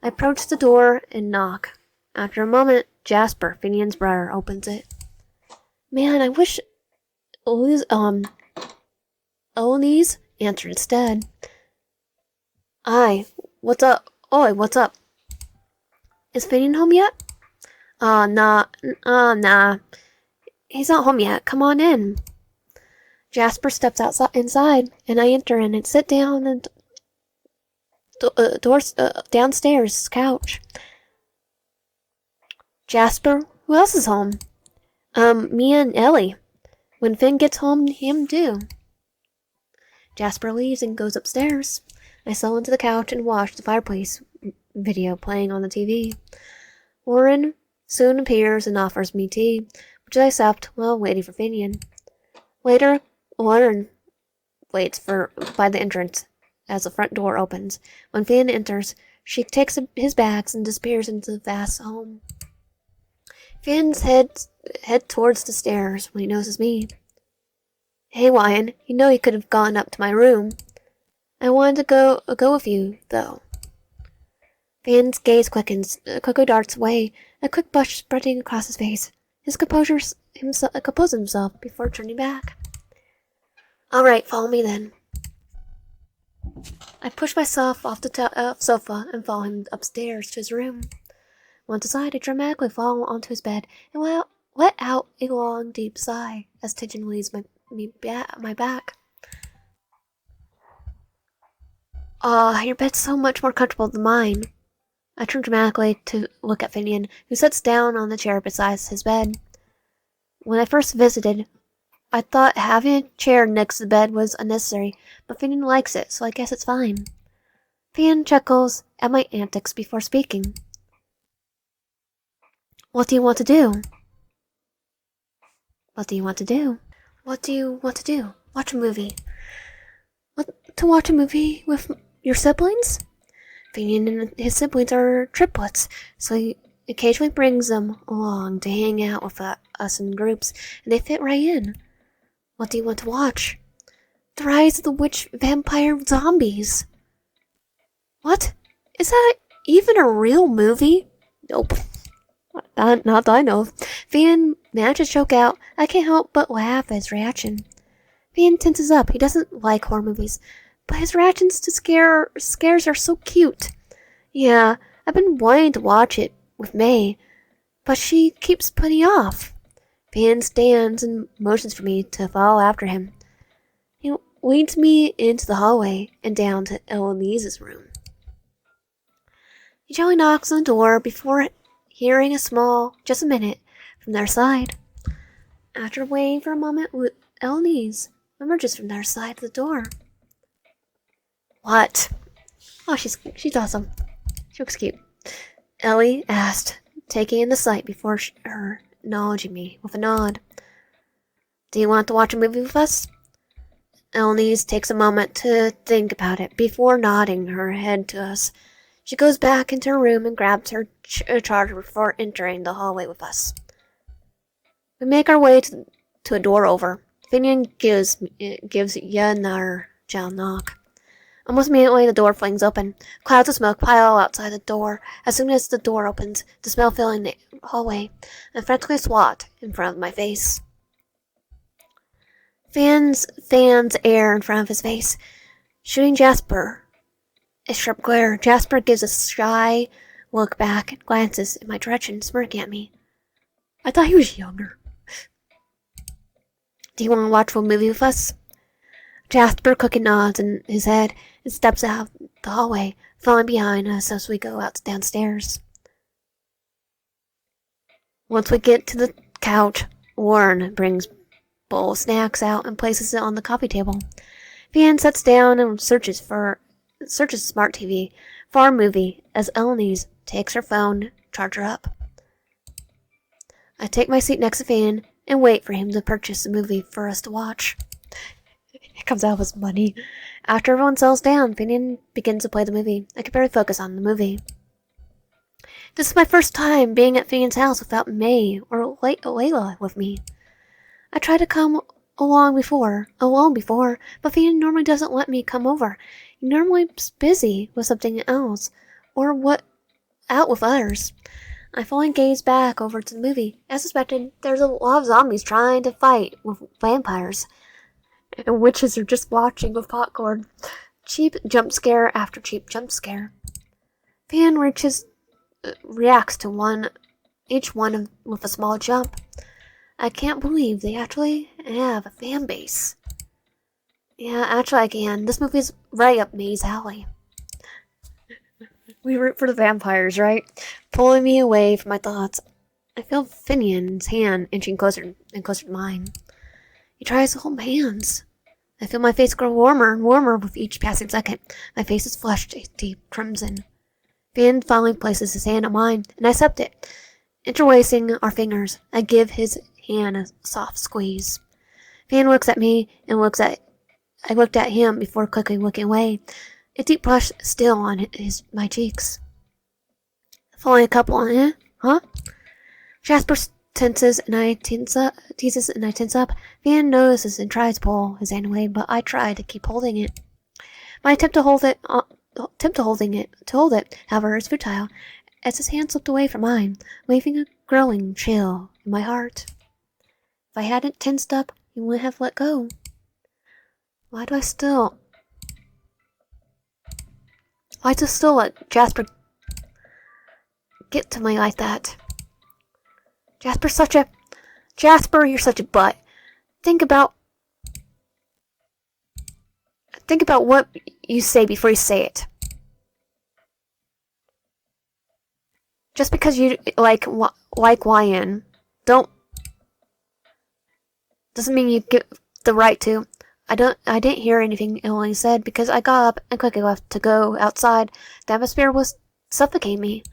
I approach the door and knock. After a moment, Jasper, Finian's brother, opens it. Man, I wish Elise answered instead. Aye, what's up? Oi, what's up? Is Finian home yet? Nah. He's not home yet. Come on in. Jasper steps inside, and I enter and sit down and downstairs couch. Jasper, who else is home? Me and Ellie. When Finn gets home, him too. Jasper leaves and goes upstairs. I settle into the couch and watch the fireplace video playing on the TV. Warren soon appears and offers me tea, which I accept while waiting for Finian. Later, Warren waits by the entrance as the front door opens. When Finn enters, she takes his bags and disappears into the vast home. Finn's head towards the stairs when he notices me. Hey, Wyan, you know you could have gone up to my room. I wanted to go with you, though. Finn's gaze quickens, quickly darts away, a quick blush spreading across his face. He composes himself before turning back. All right, follow me then. I push myself off the sofa and follow him upstairs to his room. Once inside, I dramatically fall onto his bed and let out a long, deep sigh as tension leaves my back. Your bed's so much more comfortable than mine. I turn dramatically to look at Finian, who sits down on the chair beside his bed. When I first visited, I thought having a chair next to the bed was unnecessary, but Finian likes it, so I guess it's fine. Finian chuckles at my antics before speaking. What do you want to do? What do you want to do? What do you want to do? Watch a movie. To watch a movie with your siblings? Finian and his siblings are triplets, so he occasionally brings them along to hang out with us in groups, and they fit right in. What do you want to watch? The Rise of the Witch Vampire Zombies. What? Is that even a real movie? Nope. Not that I know of. Finian manages to choke out. I can't help but laugh at his reaction. Finian tenses up. He doesn't like horror movies, but his reactions to scares are so cute. Yeah, I've been wanting to watch it with May, but she keeps putting off. Finian stands and motions for me to follow after him. He leads me into the hallway and down to Eloise's room. He gently knocks on the door before hearing a small, just a minute, from their side. After waiting for a moment, Eloise emerges from their side of the door. What? Oh, she's awesome. She looks cute. Ellie asked, taking in the sight before her acknowledging me with a nod. Do you want to watch a movie with us? Eloise takes a moment to think about it before nodding her head to us. She goes back into her room and grabs her charger before entering the hallway with us. We make our way to a door over. Finian gives Yandere a knock. Almost immediately, the door flings open. Clouds of smoke pile outside the door. As soon as the door opens, the smell filling the hallway, and frantically swat in front of my face. Fans air in front of his face, shooting Jasper a sharp glare. Jasper gives a shy look back and glances in my direction, smirking at me. I thought he was younger. Do you want to watch a movie with us? Jasper quickly nods in his head and steps out the hallway, following behind us as we go out downstairs. Once we get to the couch, Warren brings a bowl of snacks out and places it on the coffee table. Finian sits down and searches Smart TV for our movie as Eloise takes her phone, charger up. I take my seat next to Finian and wait for him to purchase a movie for us to watch. It comes out of his money. After everyone settles down, Finian begins to play the movie. I can barely focus on the movie. This is my first time being at Finian's house without May or Layla with me. I tried to come alone before, but Finian normally doesn't let me come over. He normally is busy with something else, or out with others. I finally gaze back over to the movie. As suspected, there's a lot of zombies trying to fight with vampires, and witches are just watching with popcorn. Cheap jump scare after cheap jump scare. Finian reacts to each one with a small jump. I can't believe they actually have a fan base. Yeah, actually I can. This movie's right up May's alley. We root for the vampires, right? Pulling me away from my thoughts. I feel Finian's hand inching closer and closer to mine. He tries to hold my hands. I feel my face grow warmer and warmer with each passing second. My face is flushed a deep crimson. Finn finally places his hand on mine, and I accept it. Interlacing our fingers, I give his hand a soft squeeze. Finn looks at me and I looked at him before quickly looking away. A deep blush still on my cheeks. Following a couple, huh? Jasper tenses and I teases and I tense up. Finn notices and tries to pull his hand away, but I try to keep holding it. My attempt to hold it, however, is futile, as his hand slipped away from mine, leaving a growing chill in my heart. If I hadn't tensed up, he wouldn't have let go. Why do I still let Jasper get to me like that? Jasper, you're such a butt. Think about what you say before you say it. Just because you like YN, doesn't mean you get the right to. I didn't hear anything Emily said because I got up and quickly left to go outside. The atmosphere was suffocating me.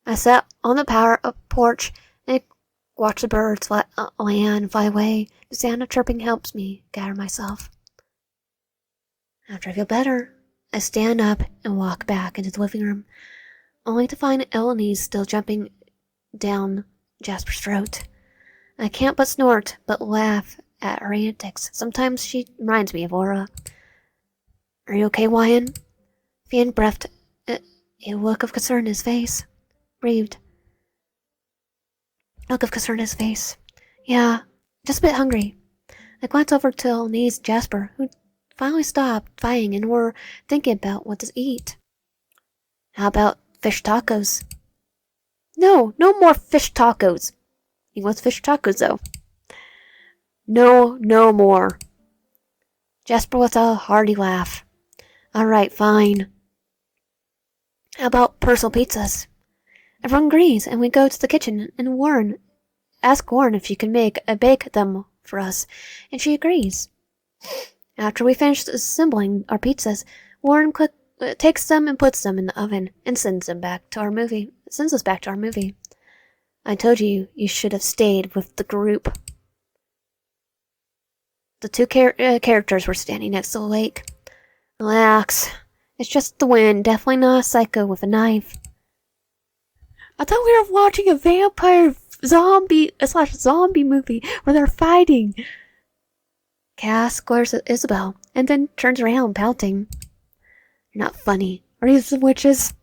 I sat on the porch and watched the birds land and fly away. The sound of chirping helps me gather myself. After I feel better, I stand up and walk back into the living room, only to find Elenice still jumping down Jasper's throat. I can't but snort, but laugh at her antics. Sometimes she reminds me of Aura. Are you okay, Wyan? Finn breathed, a look of concern in his face. Breathed. Look of concern in his face. Yeah, just a bit hungry. I glanced over to Elenice and Jasper, who finally stopped fighting and were thinking about what to eat. How about fish tacos? No more fish tacos. He wants fish tacos, though. No more. Jasper lets out a hearty laugh. Alright, fine. How about personal pizzas? Everyone agrees, and we go to the kitchen and ask Warren if she can bake them for us, and she agrees. After we finish assembling our pizzas, Warren takes them and puts them in the oven and sends us back to our movie. I told you should have stayed with the group. The two characters were standing next to the lake. Relax. It's just the wind, definitely not a psycho with a knife. I thought we were watching a vampire zombie movie where they're fighting. Cass glares at Isabel and then turns around, pouting. You're not funny. Are you some witches?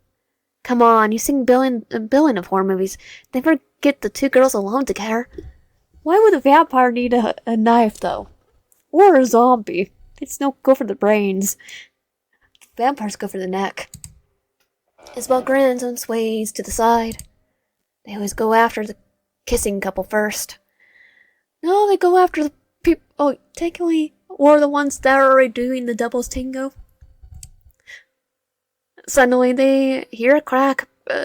Come on, you've seen a billion of horror movies. Never get the two girls alone together. Why would a vampire need a knife, though? Or a zombie? It's no go for the brains. Vampires go for the neck. Isabel grins and sways to the side. They always go after the kissing couple first. No, they go after the people. Oh, technically, or the ones that are already doing the doubles tango. Suddenly, they hear a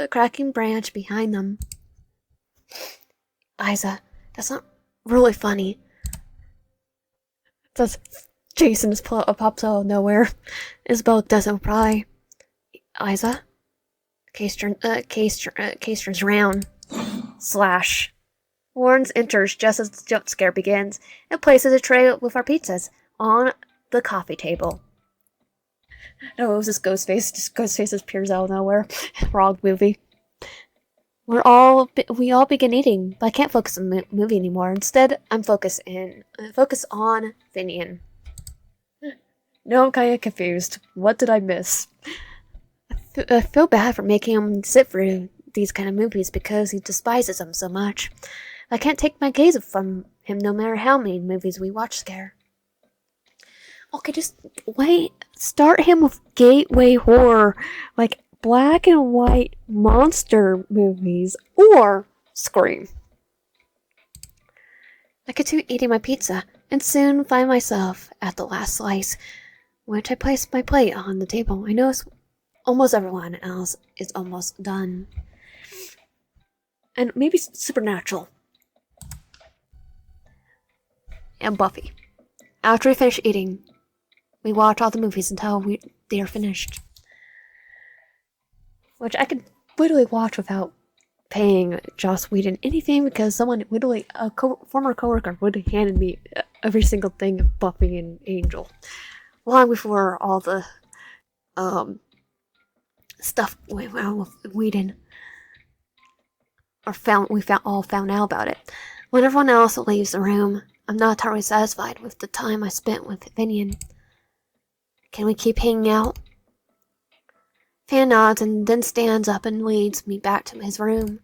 cracking branch behind them. Isa, that's not really funny. That's Jason pops out of nowhere. Isabel doesn't reply. Isa? Case turns around. Slash. Warren enters just as the jump scare begins and places a tray with our pizzas on the coffee table. No, it was this ghost face. This ghost face appears out of nowhere. Wrong movie. We all begin eating, but I can't focus on the movie anymore. Instead, I'm focus on Finian. No, I'm kind of confused. What did I miss? I feel bad for making him sit through these kind of movies because he despises them so much. I can't take my gaze from him no matter how many movies we watch scare. Okay, just wait. Start him with gateway horror, like black and white monster movies, or Scream. I continue eating my pizza, and soon find myself at the last slice, which I place my plate on the table. I notice almost everyone else is almost done. And maybe Supernatural. And Buffy. After we finish eating, we watch all the movies until they are finished. Which I could literally watch without paying Joss Whedon anything, because someone literally, former coworker, would have handed me every single thing of Buffy and Angel. Long before all the stuff went on with Whedon. We all found out about it. When everyone else leaves the room, I'm not entirely satisfied with the time I spent with Finian. Can we keep hanging out? Fan nods and then stands up and leads me back to his room.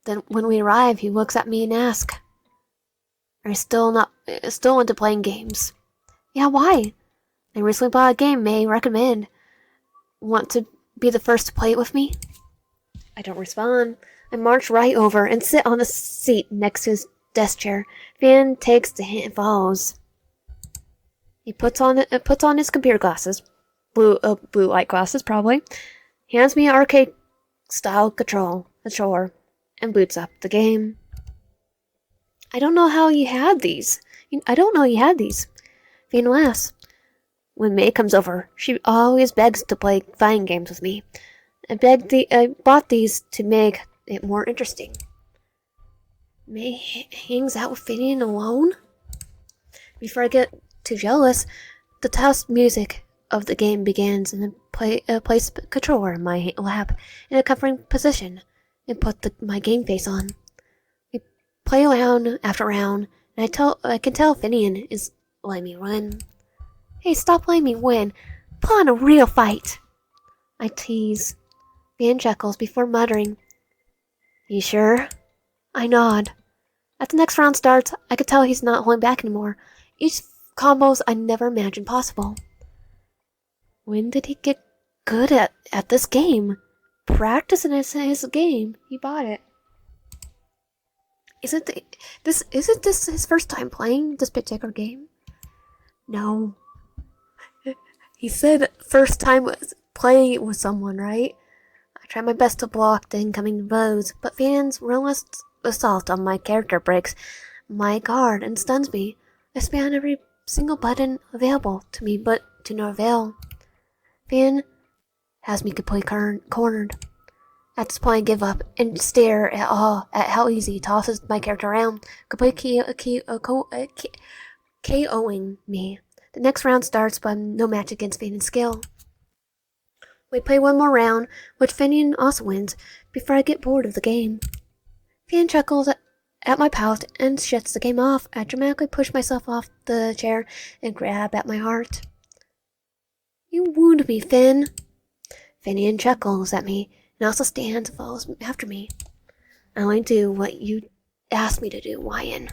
Then when we arrive, he looks at me and asks, "Are you still into playing games?" "Yeah, why?" "I recently bought a game may recommend. Want to be the first to play it with me?" I don't respond. I march right over and sit on the seat next to his desk chair. Fan takes the hint and follows. He puts on his computer glasses, blue light glasses probably, hands me an arcade style controller, and boots up the game. I don't know how you had these. Fan laughs. When May comes over, she always begs to play fighting games with me. I bought these to make it more interesting. May hangs out with Finian alone? Before I get too jealous, the test music of the game begins, and I place the controller in my lap in a comforting position and put my game face on. We play round after round, and I can tell Finian is letting me win. "Hey, stop letting me win. Put on a real fight," I tease. Fan chuckles before muttering, "You sure?" I nod. As the next round starts, I could tell he's not holding back anymore. Each combos I never imagined possible. When did he get good at this game? Practicing his game. He bought it. Isn't this his first time playing this particular game? No. He said first time was playing it with someone, right? I try my best to block the incoming blows, but Fan's relentless assault on my character breaks my guard and stuns me. I spam every single button available to me, but to no avail. Fan has me completely cornered. At this point, I give up and stare at how easy he tosses my character around, completely KOing me. The next round starts, but I'm no match against Fan's skill. We play one more round, which Finian also wins, before I get bored of the game. Fan chuckles at my pout and shuts the game off. I dramatically push myself off the chair and grab at my heart. "You wound me, Finn." Finian chuckles at me and also stands and follows after me. "I only do what you asked me to do, Wyan."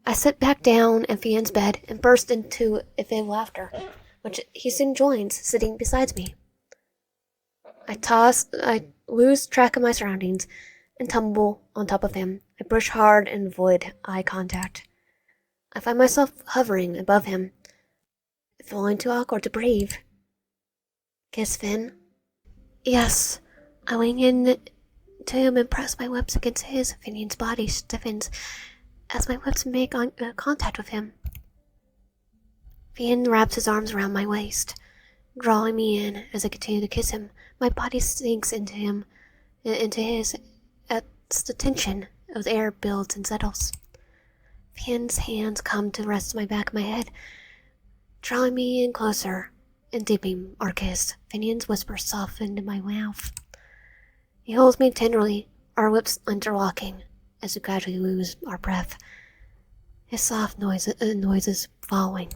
I sit back down in Fian's bed and burst into a fit of laughter, which he soon joins, sitting beside me. I lose track of my surroundings and tumble on top of him. I push hard and avoid eye contact. I find myself hovering above him, feeling too awkward to breathe. "Kiss, Finn?" "Yes." I lean in to him and press my lips against his. Finian's body stiffens as my lips make contact with him. Finn wraps his arms around my waist, drawing me in as I continue to kiss him. My body sinks into his as the tension of the air builds and settles. Finn's hands come to rest on my back of my head, drawing me in closer and deepening our kiss. Finian's whisper softened in my mouth. He holds me tenderly, our lips interlocking as we gradually lose our breath. His soft noises following.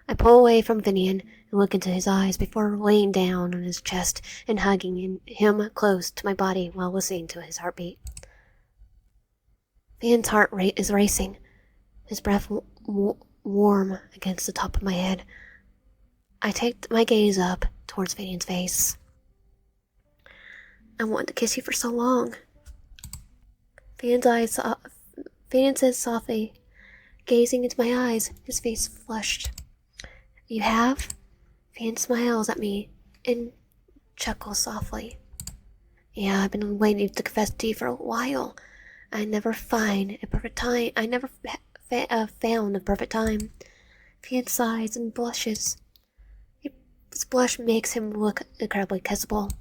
I pull away from Finian and look into his eyes before laying down on his chest and hugging him close to my body while listening to his heartbeat. Finn's heart rate is racing, his breath warm against the top of my head. I take my gaze up towards Finian's face. "I wanted to kiss you for so long." Finian says softly, gazing into my eyes, his face flushed. You have? Fan smiles at me and chuckles softly. Yeah, I've been waiting to confess to you for a while. I never found a perfect time. Found a perfect time. Fan sighs and blushes. His blush makes him look incredibly kissable.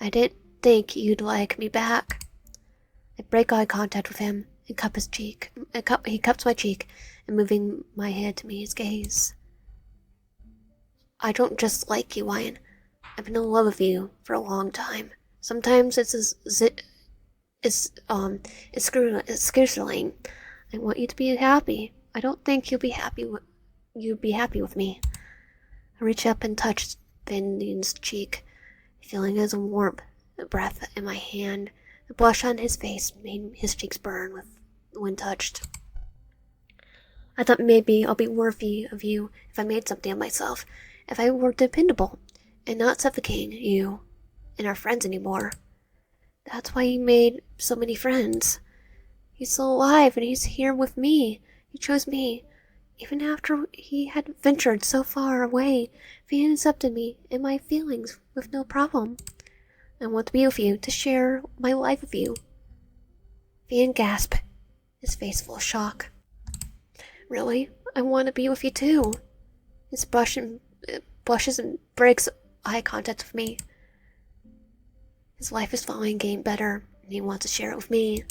I didn't think you'd like me back. I break eye contact with him and cup his cheek. He cups my cheek and moving my head to meet his gaze. I don't just like you, Ryan. I've been in love with you for a long time. Sometimes it's scheduling. I want you to be happy. I don't think you'd be happy with me. I reach up and touch Finian's cheek, feeling his warm breath in my hand. The blush on his face made his cheeks burn when touched. I thought maybe I'll be worthy of you if I made something of myself, if I were dependable, and not suffocating you and our friends anymore. That's why you made so many friends. He's still alive and he's here with me. He chose me. Even after he had ventured so far away, Fan accepted me and my feelings with no problem. I want to be with you, to share my life with you. Fan gasped, his face full of shock. Really? I want to be with you too. His blushes and breaks eye contact with me. His life is finally getting better, and he wants to share it with me.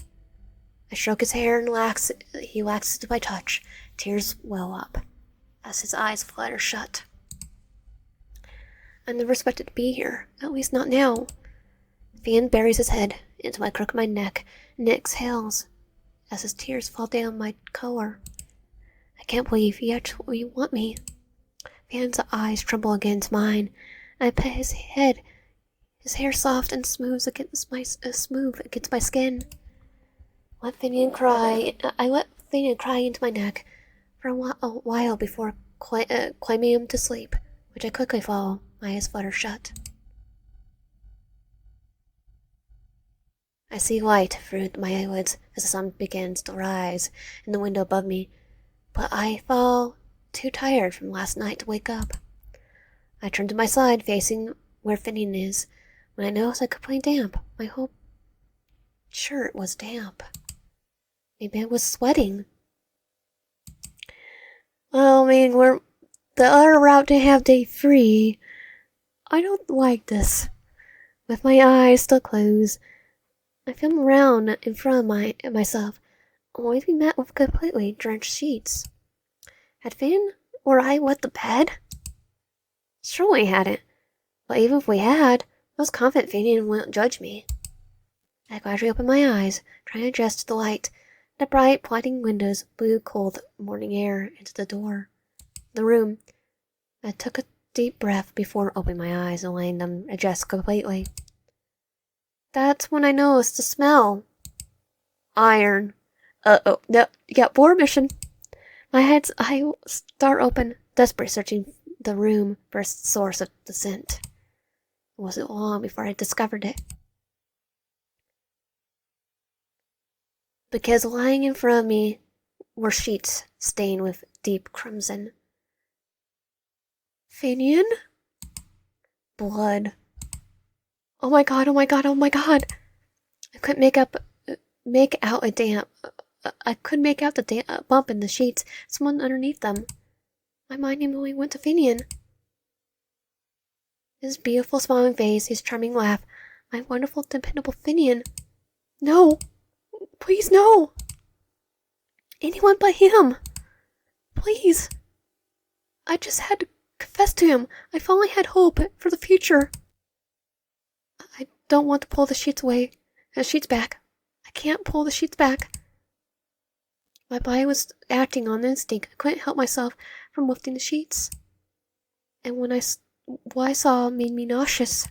I stroke his hair and he relaxes to my touch. Tears well up as his eyes flutter shut. I never expected to be here, at least not now. Fan buries his head into my crook of my neck and exhales as his tears fall down my collar. I can't believe he actually want me. Fan's eyes tremble against mine, and I pet his head. His hair soft and smooth against my skin. I let Finian cry into my neck for a while before climbing him to sleep, which I quickly follow. My eyes flutter shut. I see light through my eyelids as the sun begins to rise in the window above me, but I fall too tired from last night to wake up. I turn to my side, facing where Finian is, when I notice I could play damp. My whole shirt was damp. Maybe I was sweating. Well, I mean, we're the other route to have day 3. I don't like this. With my eyes still closed, I film around in front of myself, only to be met with completely drenched sheets. Had Finn or I wet the bed? Surely we hadn't. But even if we had, I was confident Finian wouldn't judge me. I gradually opened my eyes, trying to adjust to the light. The bright, blinding windows blew cold morning air into the room. I took a deep breath before opening my eyes and letting them adjust completely. That's when I noticed the smell. Iron. Uh-oh. No, yeah, board mission. I start open, desperate, searching the room for a source of the scent. It wasn't long before I discovered it. Because lying in front of me were sheets stained with deep crimson. Finian? Blood. Oh my god, oh my god, oh my god! I couldn't make out the bump in the sheets, someone underneath them. My mind immediately went to Finian. His beautiful smiling face, his charming laugh, my wonderful, dependable Finian. No! Please, no! Anyone but him! Please! I just had to confess to him. I finally had hope for the future. I don't want to pull the sheets back. I can't pull the sheets back. My body was acting on instinct. I couldn't help myself from lifting the sheets. And what I saw made me nauseous.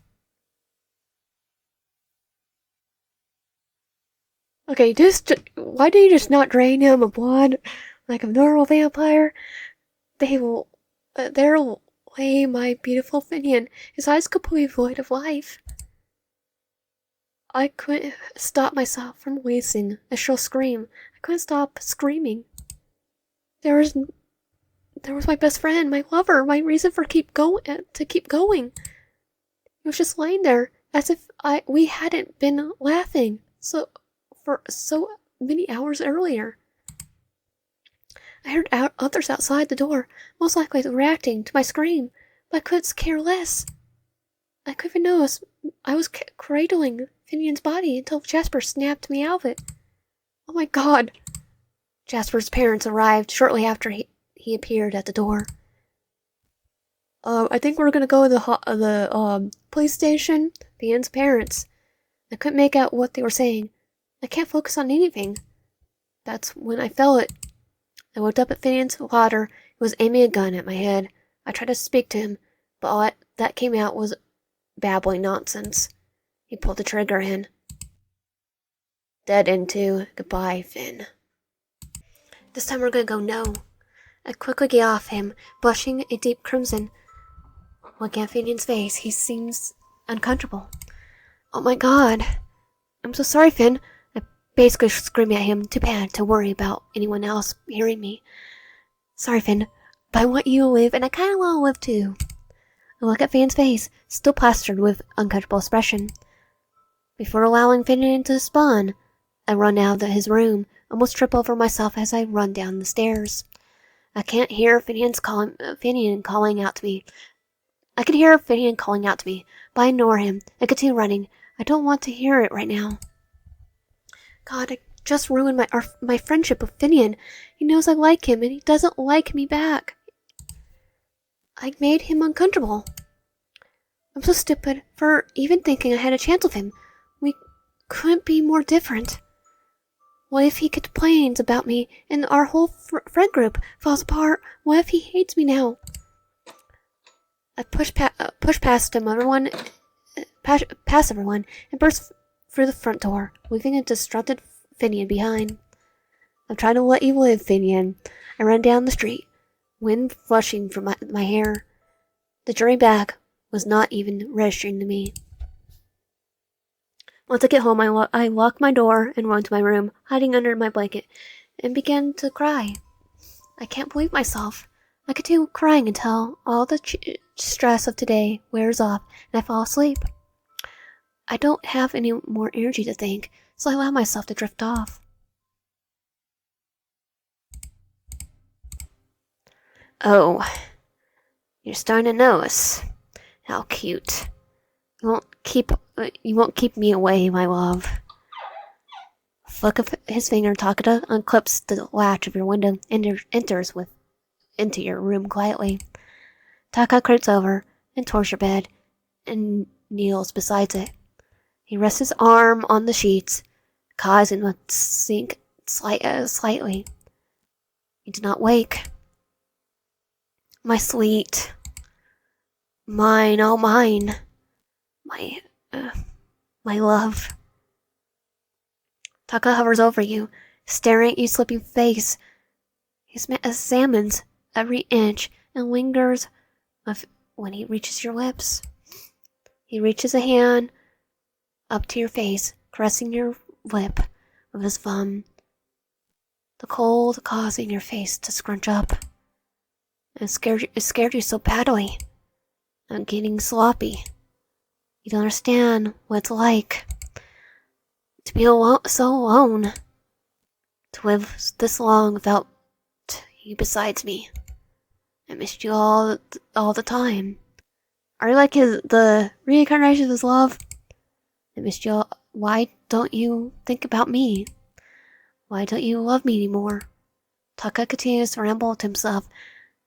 Okay, why do you just not drain him of blood like a normal vampire? They'll lay my beautiful Finian, his eyes completely void of life. I couldn't stop myself from releasing a shrill scream. I couldn't stop screaming. There was my best friend, my lover, my reason for keep going. He was just lying there as if we hadn't been laughing for so many hours earlier. I heard others outside the door, most likely reacting to my scream, but I couldn't care less. I couldn't notice I was cradling Finian's body until Jasper snapped me out of it. Oh my god! Jasper's parents arrived shortly after he appeared at the door. I think we're gonna go to the police station. Finian's parents. I couldn't make out what they were saying. I can't focus on anything. That's when I felt it. I looked up at Finian's father, who was aiming a gun at my head. I tried to speak to him, but all that came out was babbling nonsense. He pulled the trigger in. Dead into goodbye, Finn. This time we're gonna go no. I quickly get off him, blushing a deep crimson. Looking at Finian's face, he seems uncomfortable. Oh my god. I'm so sorry, Finn. I basically screamed at him, too bad to worry about anyone else hearing me. Sorry, Finn, but I want you to live, and I kinda want to live too. I look at Finn's face, still plastered with uncomfortable expression. Before allowing Finian to spawn, I run out of his room, almost trip over myself as I run down the stairs. I can't hear Finian calling out to me. I can hear Finian calling out to me, but I ignore him and continue running. I don't want to hear it right now. God, I just ruined my friendship with Finian. He knows I like him, and he doesn't like me back. I made him uncomfortable. I'm so stupid for even thinking I had a chance with him. We couldn't be more different. What if he complains about me and our whole friend group falls apart? What if he hates me now? I push past everyone, and burst through the front door, leaving a distracted Finian behind. I'm trying to let you live, Finian. I ran down the street, wind flushing from my hair. The journey back was not even registering to me. Once I get home, I lock my door and run to my room, hiding under my blanket, and begin to cry. I can't believe myself. I continue crying until all the stress of today wears off and I fall asleep. I don't have any more energy to think, so I allow myself to drift off. Oh, you're starting to notice. How cute. You won't keep me away, my love. Flick of his finger, Takeda unclips the latch of your window and enters into your room quietly. Taka creeps over and towards your bed and kneels beside it. He rests his arm on the sheets, causing it to sink slightly. You do not wake. My sweet. Mine, oh mine. My love. Taka hovers over you, staring at your sleeping face. He examines every inch and lingers when he reaches your lips. He reaches a hand up to your face, caressing your lip with his thumb. The cold causing your face to scrunch up. It scared you so badly. I'm getting sloppy. You don't understand what it's like to be so alone. To live this long without you besides me. I missed you all the time. Are you like the reincarnation of his love? I missed you all. Why don't you think about me? Why don't you love me anymore? Taka continues to ramble to himself,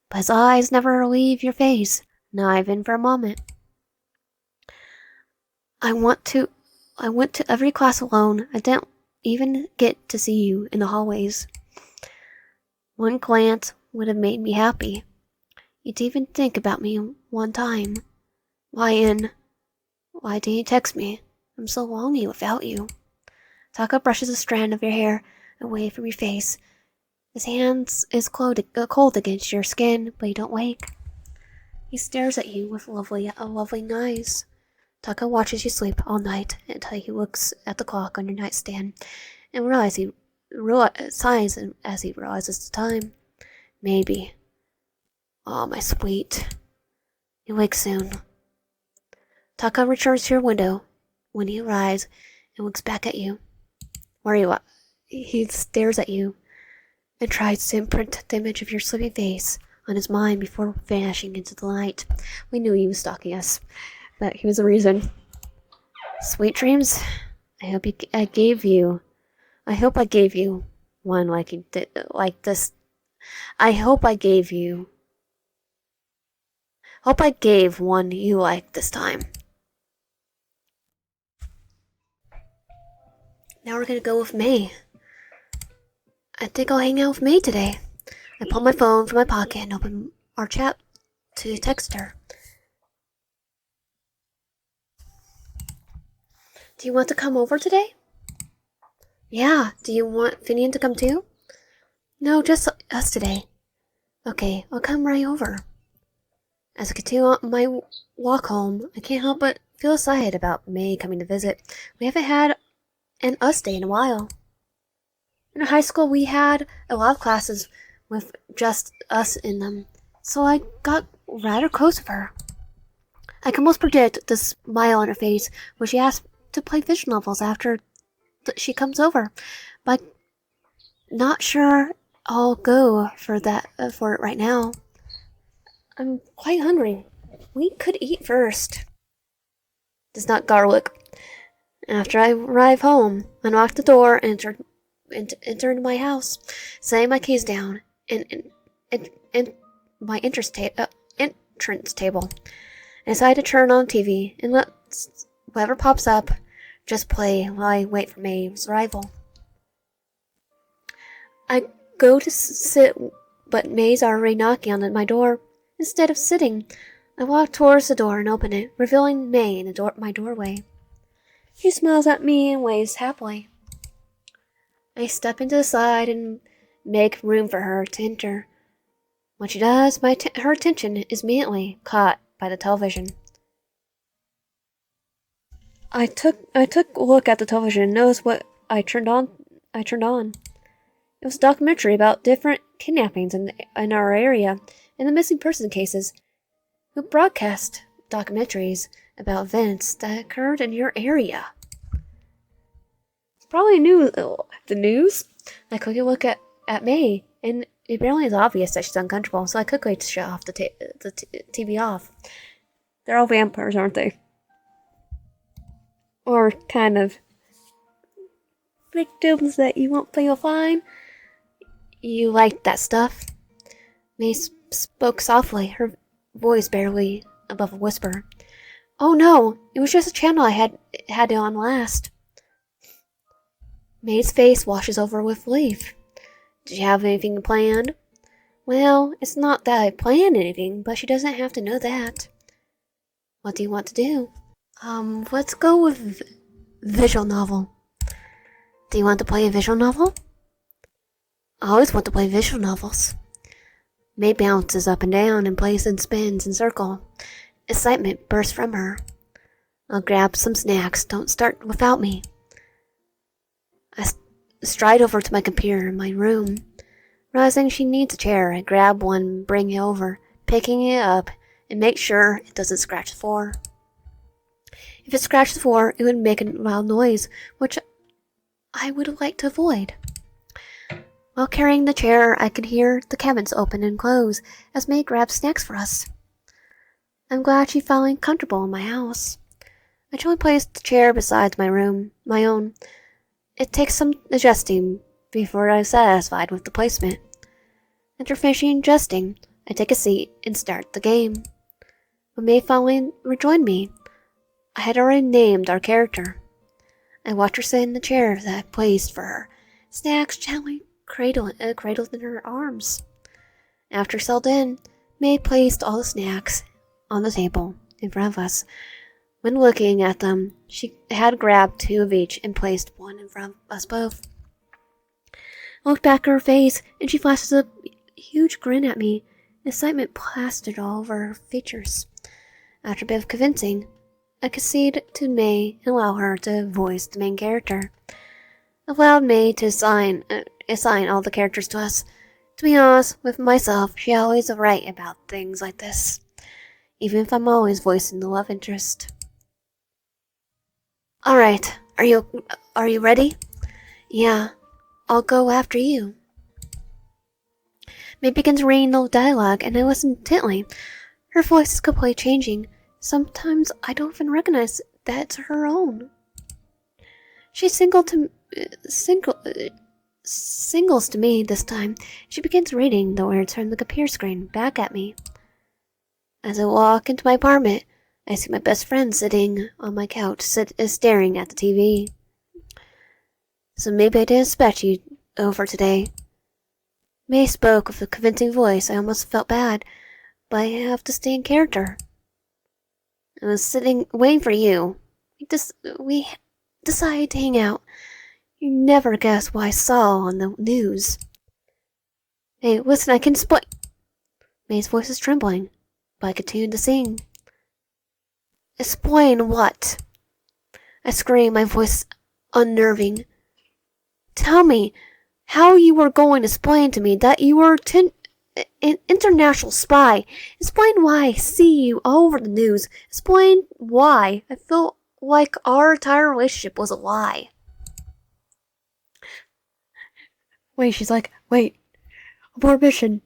but his eyes never leave your face, not even for a moment. I went to every class alone. I didn't even get to see you in the hallways. One glance would have made me happy. You'd even think about me one time. Why didn't you text me? I'm so lonely without you. Taka brushes a strand of your hair away from your face. His hands is cold against your skin, but you don't wake. He stares at you with lovely eyes. Taka watches you sleep all night until he looks at the clock on your nightstand and sighs as he realizes the time. Maybe. Oh, my sweet. You'll wake soon. Taka returns to your window. When he arrives and looks back at you, where you are, he stares at you and tries to imprint the image of your sleeping face on his mind before vanishing into the light. We knew he was stalking us, but he was the reason. Sweet dreams. I hope I gave you one like you did, like this. I hope I gave one you like this time. Now we're gonna go with May. I think I'll hang out with May today. I pull my phone from my pocket and open our chat to text her. Do you want to come over today? Yeah, do you want Finian to come too? No, just us today. Okay, I'll come right over. As I continue on my walk home, I can't help but feel excited about May coming to visit. We haven't had an us day in a while. In high school, we had a lot of classes with just us in them, so I got rather close with her. I can almost predict the smile on her face when she asks to play visual novels after she comes over, but not sure I'll go for it right now. I'm quite hungry. We could eat first. Does not garlic. After I arrive home, unlock the door and enter into my house, setting my keys down in my entrance table. I decide to turn on TV and let whatever pops up just play while I wait for May's arrival. I go to sit, but May's already knocking on my door. Instead of sitting, I walk towards the door and open it, revealing May in my doorway. She smiles at me and waves happily. I step into the side and make room for her to enter. When she does, her attention is immediately caught by the television. I took a look at the television and noticed what I turned on. It was a documentary about different kidnappings in our area and the missing person cases. Who broadcast documentaries about events that occurred in your area? It's probably the news. I quickly look at May, and it barely is obvious that she's uncomfortable, so I quickly shut off the TV off. They're all vampires, aren't they? Or kind of victims that you won't feel fine. You like that stuff? May spoke softly, her voice barely above a whisper. Oh no, it was just a channel I had it on last. May's face washes over with relief. Did you have anything planned? Well, it's not that I planned anything, but she doesn't have to know that. What do you want to do? Let's go with visual novel. Do you want to play a visual novel? I always want to play visual novels. May bounces up and down and plays and spins and circles. Excitement bursts from her. I'll grab some snacks. Don't start without me. I stride over to my computer in my room. Realizing she needs a chair, I grab one, bring it over, picking it up, and make sure it doesn't scratch the floor. If it scratched the floor, it would make a loud noise, which I would like to avoid. While carrying the chair, I could hear the cabinets open and close as May grabbed snacks for us. I'm glad she's finally comfortable in my house. I gently placed the chair beside my own. It takes some adjusting before I'm satisfied with the placement. After finishing adjusting, I take a seat and start the game. When May finally rejoined me, I had already named our character. I watched her sit in the chair that I placed for her, snacks gently cradled in her arms. After settled in, May placed all the snacks on the table in front of us. When looking at them, she had grabbed two of each and placed one in front of us both. I looked back at her face, and she flashed a huge grin at me. Excitement plastered all over her features. After a bit of convincing, I conceded to May and allowed her to voice the main character. I allowed May to assign all the characters to us. To be honest with myself, she always right about things like this, even if I'm always voicing the love interest. Alright, are you ready? Yeah, I'll go after you. May begins reading the dialogue, and I listen intently. Her voice is completely changing. Sometimes I don't even recognize that it's her own. She singles to me this time. She begins reading the words from the computer screen back at me. As I walk into my apartment, I see my best friend sitting on my couch, staring at the TV. So maybe I didn't expect you over today. May spoke with a convincing voice. I almost felt bad, but I have to stay in character. I was waiting for you. We decided to hang out. You never guess what I saw on the news. Hey, listen, I can explain. May's voice is trembling, but I continued to sing. Explain what? I screamed, my voice unnerving. Tell me how you were going to explain to me that you were an international spy. Explain why I see you all over the news. Explain why I felt like our entire relationship was a lie. She's like, wait, abort mission.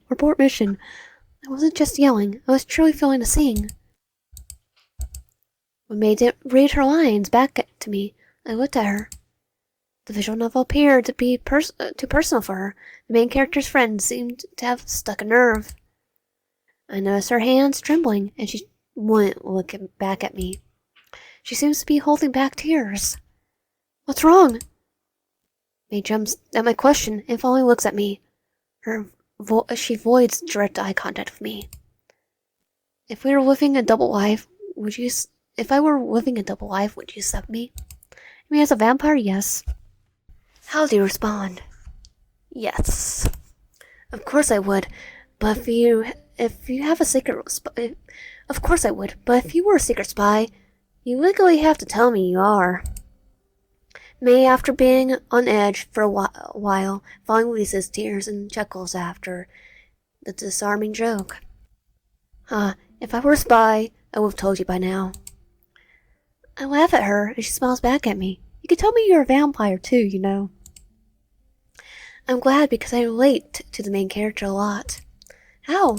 I wasn't just yelling, I was truly feeling the sing. When May didn't read her lines back to me, I looked at her. The visual novel appeared to be too personal for her. The main character's friend seemed to have stuck a nerve. I noticed her hands trembling, and she wouldn't look back at me. She seems to be holding back tears. What's wrong? May jumps at my question and finally looks at me. She avoids direct eye contact with me. If I were living a double life, would you accept me? I mean, as a vampire, yes. How do you respond? Yes. Of course I would, but if you have a secret spy, of course I would, but if you were a secret spy, you legally have to tell me you are. May, after being on edge for a while, finally releases tears and chuckles after the disarming joke. If I were a spy, I would have told you by now. I laugh at her, and she smiles back at me. You can tell me you're a vampire too, you know. I'm glad because I relate to the main character a lot. How?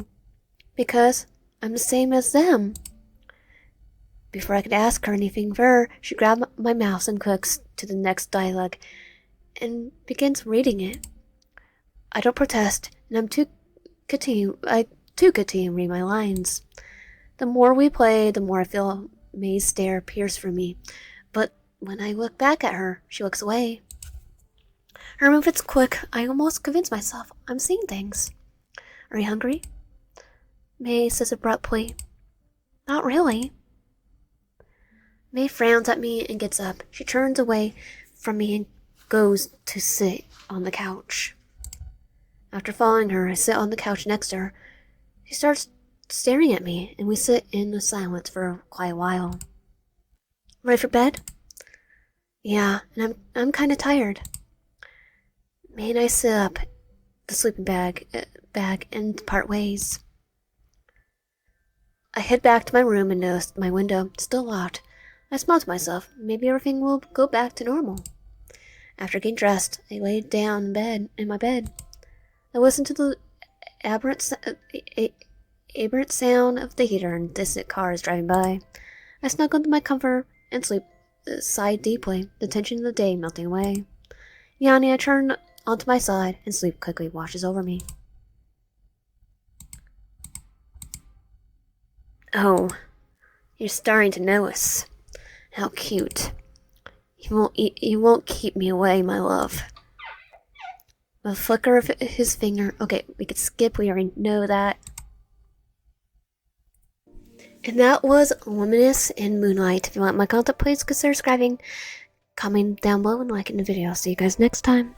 Because I'm the same as them. Before I could ask her anything further, she grabbed my mouse and clicks to the next dialogue and begins reading it. I don't protest, and I'm too good to read my lines. The more we play, the more I feel May's stare pierce for me, but when I look back at her, she looks away. Her movements quick. I almost convince myself I'm seeing things. Are you hungry? May says abruptly. Not really. May frowns at me and gets up. She turns away from me and goes to sit on the couch. After following her, I sit on the couch next to her. She starts staring at me, and we sit in silence for quite a while. Ready for bed? Yeah, and I'm kind of tired. May and I sit up the sleeping bag and part ways. I head back to my room and notice my window still locked. I smile to myself. Maybe everything will go back to normal. After getting dressed, I lay down in my bed. I listen to the aberrant sound of the heater and distant cars driving by. I snuggle into my comfort and sigh deeply, the tension of the day melting away. Yawning, I turn onto my side and sleep quickly washes over me. Oh, you're starting to notice. How cute. You won't keep me away, my love. A flicker of his finger. Okay, we could skip. We already know that. And that was Limerence and Moonlight. If you want my content, please consider subscribing, comment down below, and liking the video. I'll see you guys next time.